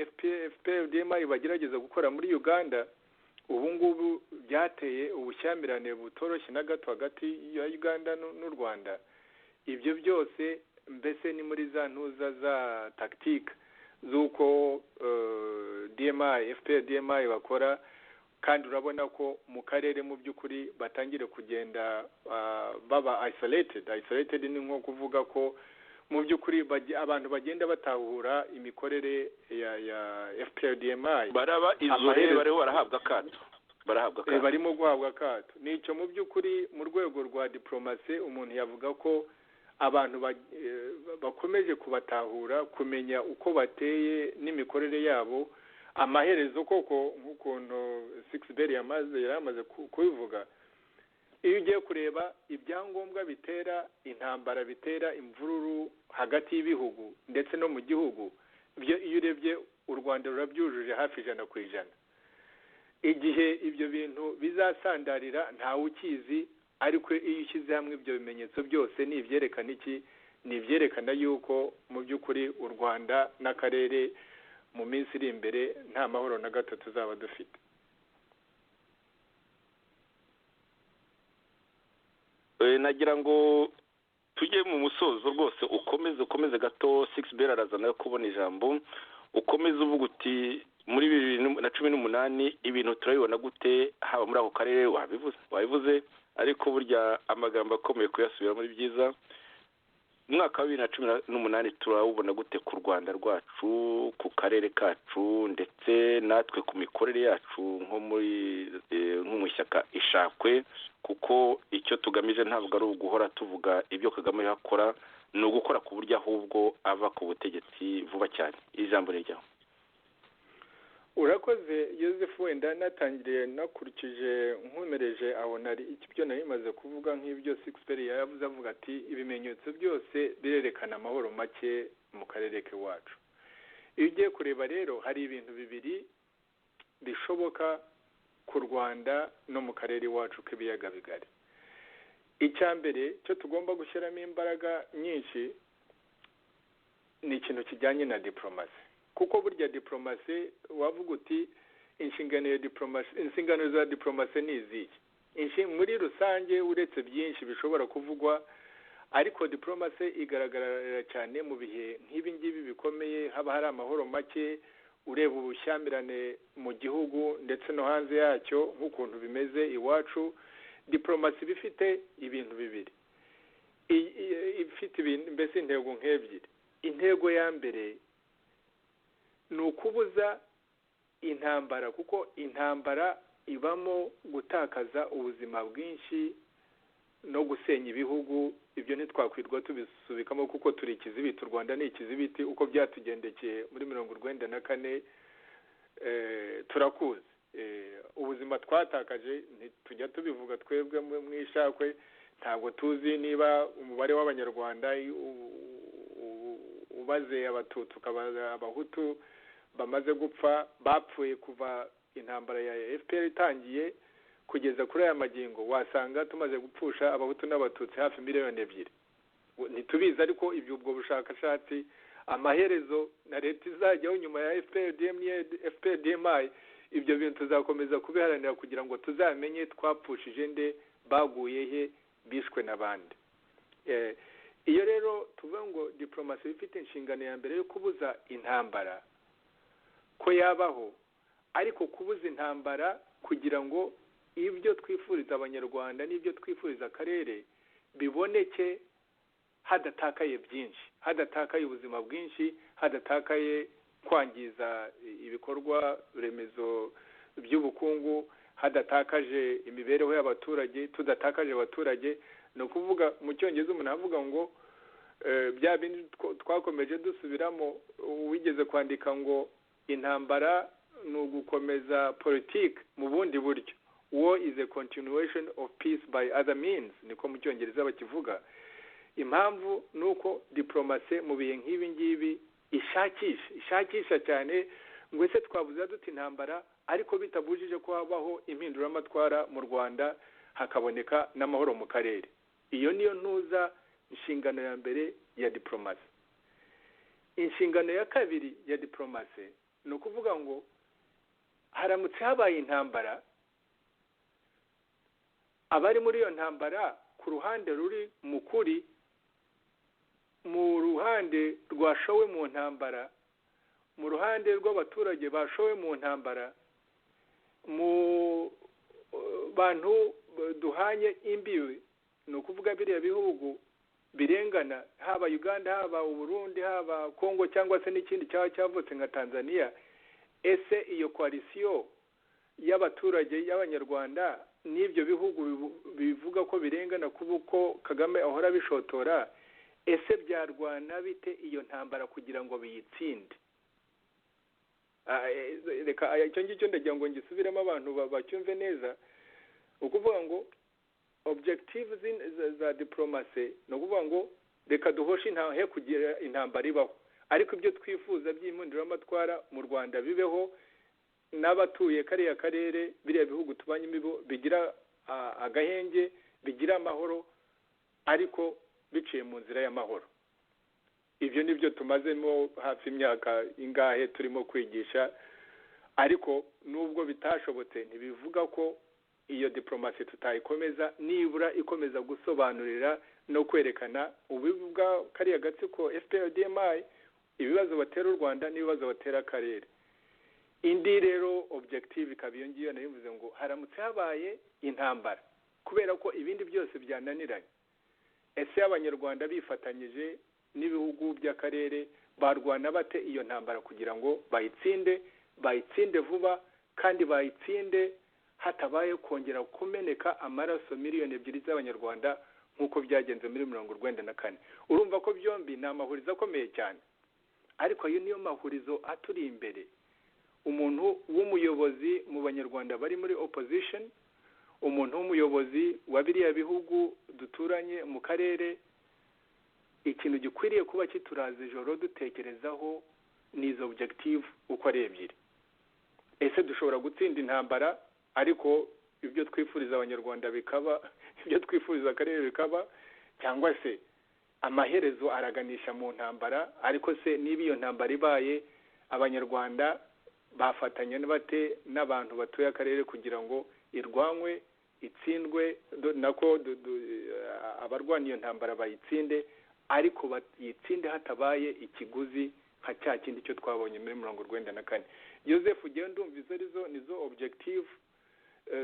FPR-DMI bagerageza gukora muri Uganda ubu ngubu byateye ubushyamirane butoroshye na gato hagati ya Uganda n'u Rwanda. Ibyo byose mbese ni muri za ntuza za tactique z'uko FPR-DMI bakora kandi urabona ko mu karere mu by'ukuri batangire kugenda baba isolated ni nko kuvuga ko mu by'ukuri abantu bagenda batahura imikorere ya FPR-DMI baraba izorere bariho barahabwa akato barimo guhabwa akato. Nicyo mu by'ukuri mu rwego rwa diplomasi umuntu yavuga ko abantu bakomeje kubatahura kumenya uko bateye n'imikorere yabo amaherezo koko nk'ukuntu Sixbert yari amaze kubivuga. Iyo ugiye kureba ibyangombwa bitera intambara bitera imvururu hagati y'ibihugu ndetse no mu gihugu iyo urebye u Rwanda rurabyujuje hafi 100%. Igihe ibyo bintu bizasandarira ntawe ukizi ariko iyo ushyize hamwe ibyo bimenyetso byose ni ibyerekana iki? Ni ibyerekana yuko mu by'ukuri u Rwanda n'akarere mu minsi iri imbere nta mahoro na gato tuzaba dufite. Nagira ngo tujye mu musozo rwose ukomeze gato 6 araza nayo kubona ijambo ukomeze uvuga uti muri 2018 ibintu turabibona gute haba muri ako karere wabivuze ariko burya amagambo akomeye kuyasubira muri byiza umwaka wa 2018 turawubona gute ku Rwanda rwacu ku karere kacu ndetse natwe ku mikorere yacu nko nk'umushyaka ishakwe kuko icyo tugamije ntabwo ari uguhora tuvuga ibyo Kagame yakora ni ugukora ku buryo ahubwo ava ku butegetsi vuba cyane ijambo ryawe. Urakoze Joseph, wenda natangiriye nakurikije nkomereje aho nari ikibyo nari maze kuvuga nk'ibyo Sixperi yavuze avuga ati ibimenyetso byose birerekana amahoro make mu karere ke wacu. Iyo ugiye kureba rero hari ibintu bibiri bishoboka ku Rwanda no mu karere wacu k'ibiyaga bigari. Icya mbere cyo tugomba gushyiramo imbaraga nyinshi ni ikintu kijyanye na diplomasi, kuko burya diplomasi wavuga uti inshingano za diplomasi ni izihe muri rusange uretse byinshi bishobora kuvugwa, ariko diplomasi igaragarira cyane mu bihe nk'ibi ngibi bikomeye haba hari amahoro make, ureba ubushyamirane mu gihugu ndetse no hanze yacyo nk'ukuntu bimeze iwacu. Diplomasi bifite ibintu bibiri, ifite mbese intego nk'ebyiri. Intego ya mbere ni ukubuza intambara, kuko intambara ibamo gutakaza ubuzima bwinshi no gusenya ibihugu. Ibyo ntitwakwirwa tubisubikamo kuko turi ikizibiti, u Rwanda ni ikizibiti uko byatugendekeye muri 1994 turakuzi. Ubuzima twatakaje ntitujya tubivuga twebwe mu ishakwe, ntabwo tuzi niba umubare w'abanyarwanda ubaze abatutsi ukabaza abahutu bamaze gupfa bapfuye kuva intambara ya FPR itangiye kugeza kuri aya magingo, wasanga tumaze gupfusha abahutu n'abatutsi hafi 2 miliyoni. Ntitubizi, ariko ibyo ubwo bushakashatsi amaherezo na leta izajyaho nyuma ya FPR-DMI ibyo bintu tuzakomeza kubiharanira kugira ngo tuzamenye twapfushije nde, baguye he, bishwe n'abandi. Iyo rero tuvuga ngo diplomasi ifite inshingano ya mbere yo kubuza intambara ko yabaho, ariko kubuza intambara kugira ngo ibyo twifuriza abanyarwanda n'ibyo twifuriza akarere biboneke hadatakaye byinshi, hadatakaye ubuzima bwinshi, hadatakaye kwangiza ibikorwa remezo by'ubukungu, hadatakaje imibereho y'abaturage, tudatakaje abaturage. No kuvuga mu cyongereza umuntu avuga ngo bya bindi twakomeje dusubiramo, wigeze kwandika ngo intambara ni ugukomeza politiki mu bundi buryo. War is a continuation of peace by other means, niko mu cyongereza bakivuga. Impamvu nuko diplomasi mu bihe nk'ibi ngibi ishakisha cyane ngo ese twabuza duta intambara ariko bitabujije ko habaho impinduramatwara mu Rwanda hakaboneka n'amahoro mu karere. Iyo niyo ntuza inshingano ya mbere ya diplomasi. Inshingano ya kabiri ya diplomasi ni ukuvuga ngo haramutse habaye intambara, abari muri iyo ntambara ku ruhande ruri mu kuri, mu ruhande rwashowe mu ntambara, mu ruhande rw'abaturage bashowe mu ntambara, mu bantu duhanye imbibi, ni ukuvuga biriya bihugu birengana, haba Uganda, haba Burundi, haba Kongo cyangwa se n'ikindi cyaba cyavutse nka Tanzania. Ese iyo koalisiyo y'abaturage y'abanyarwanda n'ibyo bihugu bivuga ko birengana kuko Kagame ahora bishotora, ese byarwana bite iyo ntambara kugira ngo biyitsinde? Reka icyo ngicyo ndagira ngo ngisubiremo abantu bacyumve neza. Ukuvuga ngo objectives za diplomasi no kuvuga ngo reka duhoshe he kugira intambara ibaho, ariko ibyo twifuza by'impinduramatwara mu Rwanda bibeho, n'abatuye kariya karere biriya bihugu tubanyemo bigira agahenge, bigira amahoro, ariko biciye mu nzira y'amahoro. Ibyo nibyo tumazemo hafi imyaka ingahe turimo kwigisha, ariko nubwo bitashobotse ntibivuga ko iyo diplomasi tutayikomeza nibura ikomeza gusobanurira no kwerekana ububi bwa kariya gatsiko FPR-DMI, ibibazo batera u Rwanda n'ibibazo batera akarere. Indi rero objective ikaba iyo ngiyo nayivuze ngo haramutse habaye intambara kubera ko ibindi byose byananiranye, ese abanyarwanda bifatanyije n'ibihugu by'akarere barwana bate iyo ntambara kugira ngo bayitsinde vuba kandi bayitsinde hatabaye kongera kumeneka amaraso miliyoni 2 z'abanyarwanda nk'uko byagenze muri 1994. urumva ko byombi ni amahurizo akomeye cyane, ariko ayo niyo mahurizo aturi imbere. Umuntu w'umuyobozi mu banyarwanda bari muri opposition, umuntu w'umuyobozi wa biriya bihugu duturanye mu karere, ikintu gikwiriye kuba kituraza ijoro dutekerezaho n'izo objective uko ari ebyiri. Ese dushobora gutsinda intambara ariko ibyo twifuriza abanyarwanda bikaba, ibyo twifuriza akarere bikaba, cyangwa se amaherezo araganisha mu ntambara, ariko se niba iyo ntambara ibaye abanyarwanda bafatanya bate n'abantu batuye akarere kugira ngo irwanywe, itsindwe, nako abarwanya iyo ntambara bayitsinde, ariko bayitsinde hatabaye ikiguzi nka cya kindi cyo twabonye muri 1994. Joseph ugiye ndumva izo nizo objective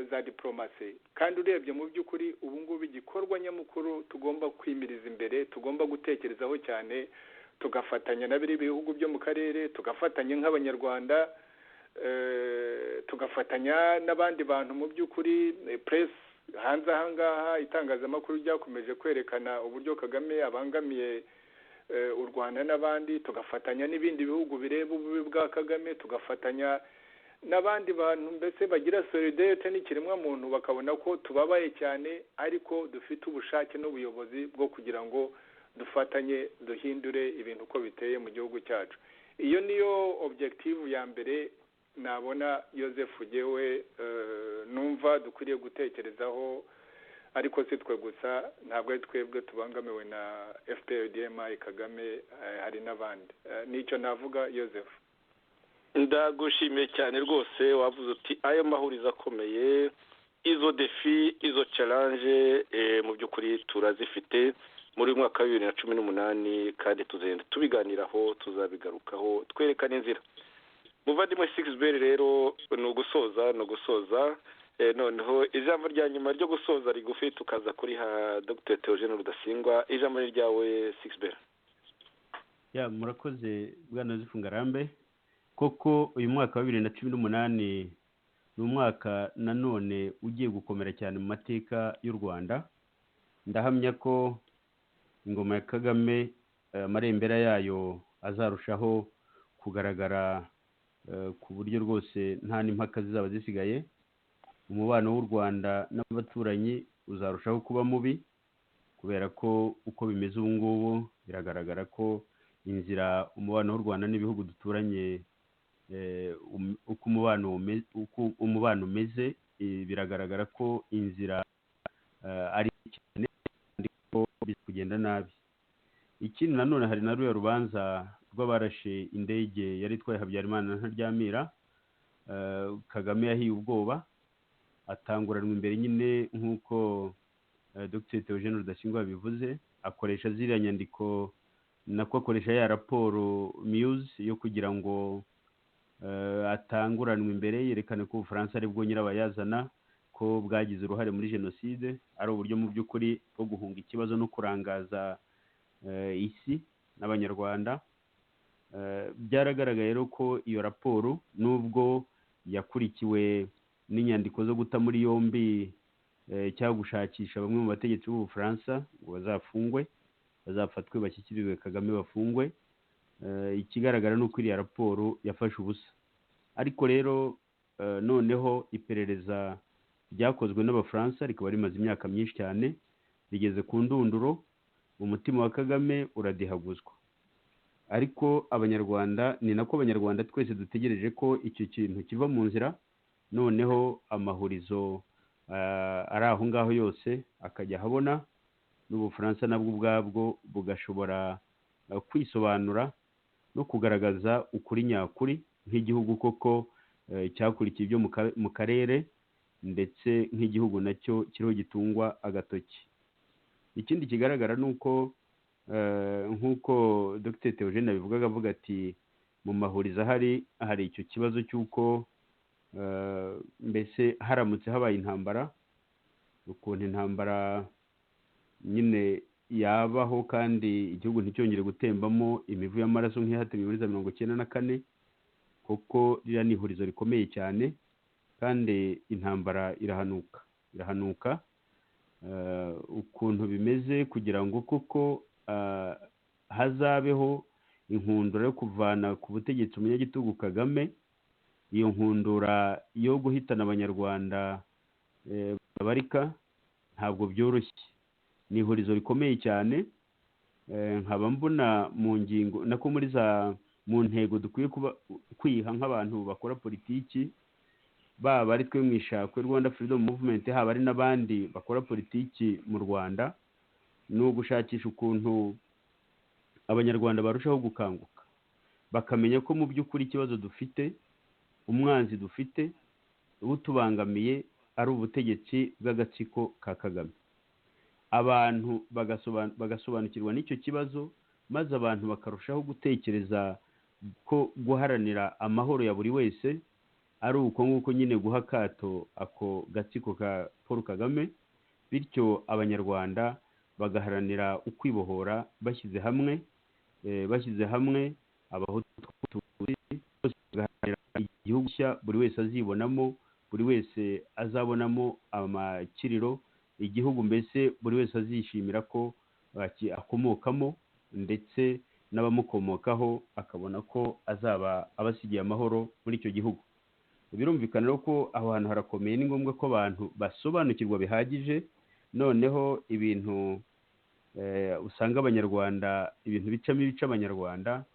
za diplomasi, kandi urebye mu by'ukuri ubu ngubu igikorwa nyamukuru tugomba kwimiriza imbere, tugomba gutekerezaho cyane, tugafatanya na biri bihugu byo mu karere, tugafatanya nk'abanyarwanda, tugafatanya n'abandi bantu mu by'ukuri. Press hanze ahangaha, itangazamakuru ryakomeje kwerekana uburyo Kagame abangamiye u Rwanda n'abandi, tugafatanya n'ibindi bihugu bireba ububi bwa Kagame, tugafatanya n'abandi bantu mbese bagira solidarite n'ikiremwa muntu, bakabona ko tubabaye cyane ariko dufite ubushake n'ubuyobozi bwo kugira ngo dufatanye duhindure ibintu uko biteye mu gihugu cyacu. Iyo niyo objective ya mbere nabona Joseph ugewe numva dukwiriye gutekerezaho, ariko si twe gusa, ntabwo ari twebwe tubangamiwe na FPR-DMI Kagame, hari n'abandi. Nicyo navuga Joseph. Ndagushimiye cyane rwose, wavuze uti ayo mahurizo akomeye, izo defi, izo challenge mu by'ukuri turazifite muri mwaka wa 2018, kandi tuzenda tubiganiraho, tuzabigarukaho twerekana inzira. Muvandimwe Sixbert rero ni ugusoza noneho ijambo rya nyuma ryo gusoza rigufi tukaza kuri Dr. Theogene Rudasingwa. Ijambo ni ryawe Sixbert. Murakoze bwana Joseph Ngarambe. Koko uyu mwaka wa 2018 ni umwaka nanone ugiye gukomera cyane mu mateka y'u Rwanda. Ndahamya ko ingoma ya Kagame amarembera yayo azarushaho kugaragara ku buryo rwose nta n'impaka zizaba zisigaye. Umubano w'u Rwanda n'abaturanyi uzarushaho kuba mubi, kubera ko uko bimeze ubu ngubu biragaragara ko inzira umubano w'u Rwanda n'ibihugu duturanye uko umubano umeze, biragaragara ko inzira ari cyane ko kugenda nabi. Ikindi nanone hari na ruya rubanza rw'abarashe indege yari itwaye Habyarimana Ntaryamira. Kagame yahiye ubwoba, atanguranwa imbere nyine nk'uko Dr. Theogene Rudasingwa bivuze, akoresha ziriya nyandiko, nako akoresha ya raporo Muse yo kugira ngo atanguranwa imbere, yerekane ko Ubufaransa ari bwo nyirabayazana, ko bwagize uruhare muri jenoside, ari uburyo mu by'ukuri bwo guhunga ikibazo no kurangaza isi n'abanyarwanda. Byaragaragaye rero ko iyo raporo nubwo yakurikiwe n'inyandiko zo guta muri yombi cyangwa gushakisha bamwe mu bategetsi b'Ubufaransa ngo bazafungwe, bazafatwe, bashyikirizwe Kagame bafungwe, ikigaragara ni uko iriya raporo yafashe ubusa. Ariko rero noneho iperereza ryakozwe n'Abafaransa rikaba rimaze imyaka myinshi cyane, rigeze ku ndunduro, umutima wa Kagame uradihaguzwa. Ariko abanyarwanda, ni nako abanyarwanda twese dutegereje ko icyo kintu kiva mu nzira, noneho amahurizo ari aho ngaho yose akajya habona, n'Ubufaransa nabwo ubwabwo bugashobora kwisobanura no kugaragaza ukuri nyakuri nk'igihugu koko cyakurikiye ibyo mu karere, ndetse nk'igihugu nacyo kiriho gitungwa agatoki. Ikindi kigaragara ni uko nk'uko Dr Theogene abivugaga avuga ati mu mahurizo hari icyo kibazo cy'uko mbese haramutse habaye intambara, ukuntu intambara nyine yabaho kandi igihugu nticyongere gutembamo imivu y'amaraso nk'iyahatemwe muri za 1994, kuko ririya ni ihurizo rikomeye cyane kandi intambara irahanuka ukuntu bimeze, kugira ngo koko hazabeho inkundura yo kuvana ku butegetsi umunyagitugu Kagame. Iyo nkundura yo guhitana abanyarwanda babarika ntabwo byoroshye, ni ihurizo rikomeye cyane. Nkaba mbona mu ngingo nako mu ntego dukwiye kwiha nk'abantu bakora politiki, baba ari twe mu ishakwe Rwanda Freedom Movement, haba ari n'abandi bakora politiki mu Rwanda, ni ugushakisha ukuntu abanyarwanda barushaho gukanguka, bakamenya ko mu by'ukuri ikibazo dufite, umwanzi dufite ubutubangamiye ari ubutegetsi bw'agatsiko ka Kagame. Abantu bagasobanukirwa n'icyo kibazo, maze abantu bakarushaho gutekereza ko guharanira amahoro ya buri wese ari uko nguko nyine guha akato ako gatsiko ka Paul Kagame, bityo abanyarwanda bagaharanira ukwibohora bashyize hamwe, abahutu bose bagaharanira igihugu cya buri wese azibonamo, buri wese azabonamo amakiriro, igihugu mbese buri wese azishimira ko akomokamo, ndetse n'abamukomokaho akabona ko azaba abasigiye amahoro muri icyo gihugu. Birumvikana rero ko aho hantu harakomeye, ni ngombwa ko abantu basobanukirwa bihagije. Noneho ibintu usanga abanyarwanda, ibintu bicamo ibice abanyarwanda,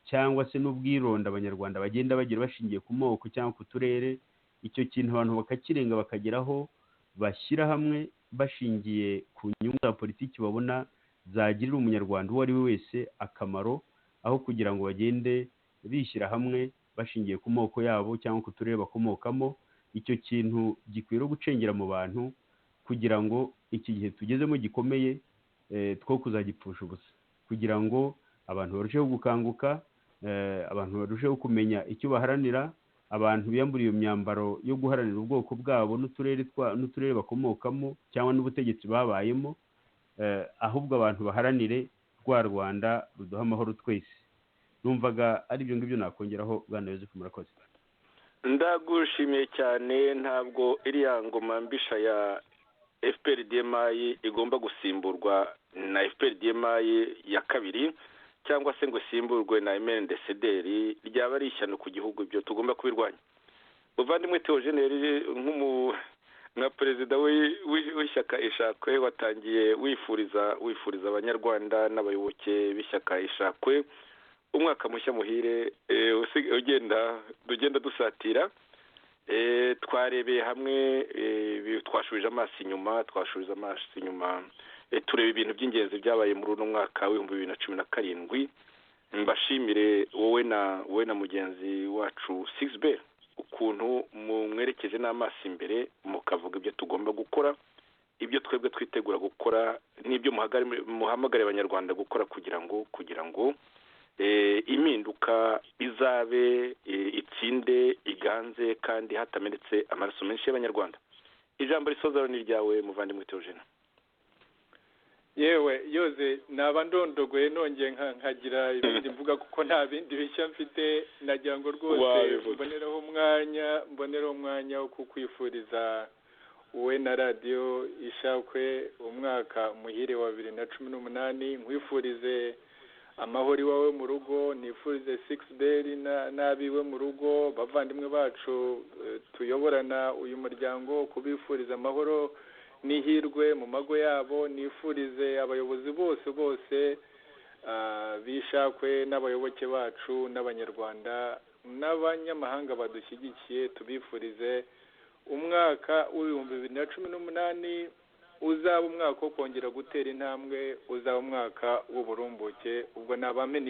cyangwa se n'ubwironda abanyarwanda bagenda bagira bashingiye ku moko cyangwa ku turere, icyo kintu abantu bakakirenga bakageraho bashyira hamwe bashingiye ku nyungu za politiki babona zagirira umunyarwanda uwo ari we wese akamaro, aho kugira ngo bagende bishyira hamwe bashingiye ku moko yabo cyangwa ku turere bakomokamo. Icyo kintu gikwiye gucengera mu bantu kugira ngo iki gihe tugezemo gikomeye two kuzagipfusha ubusa, kugira ngo abantu barusheho gukanguka, abantu barusheho kumenya icyo baharanira, abantu biyambura iyo myambaro yo guharanira ubwoko bwabo n'uturere bakomokamo cyangwa n'ubutegetsi babayemo, ahubwo abantu baharanire rwa Rwanda ruduha amahoro twese. Numvaga ari ibyo ngibyo nakongeraho. Bwana Yozefu, murakoze. Ndagushimiye cyane. Ntabwo iriya ngoma mbisha ya FPRDMI igomba gusimburwa na FPRDMI ya kabiri, cyangwa se ngo isimburwe na MNDCDR, ryaba ari ishyano ku gihugu. Ibyo tugomba kubirwanya. Muvandimwe Theogene, nka perezida w'ishyaka Ishakwe, watangiye wifuriza abanyarwanda n'abayoboke b'ishyaka Ishakwe umwaka mushya muhire. Ugenda dusatira, twarebeye hamwe, twashubije amaso inyuma, tureba ibintu by'ingenzi byabaye muri uno mwaka w'ibihumbi 2017. Mbashimire wowe na mugenzi wacu 6B ukuntu mwerekeje n'amaso imbere, mukavuga ibyo tugomba gukora, ibyo twebwe twitegura gukora, n'ibyo muhamagara abanyarwanda gukora kugira ngo impinduka izabe, itsinde, iganze kandi hatamenetse amaraso menshi y'abanyarwanda. Ijambo risoza ni ryawe muvandimwe Theogene. Yewe yoze naba ndondogoye nongeye nkagira ibindi mvuga, kuko nta bindi bishya mfite. Nagira ngo rwose mboneraho umwanya wo kukwifuriza wowe na radiyo Ishakwe umwaka muhire wa 2018. nkwifurize amahoro iwawe mu rugo, nifurize 6B n'abiwe mu rugo, bavandimwe bacu tuyoborana uyu muryango, kubifuriza amahoro n'ihirwe mu mago yabo. Nifurize abayobozi bose b'Ishakwe n'abayoboke bacu n'abanyarwanda n'abanyamahanga badushyigikiye, tubifurize umwaka w'ibihumbi 2018 uzaba umwaka wo kongera gutera intambwe, uzaba umwaka w'uburumbuke. Ubwo nabameniye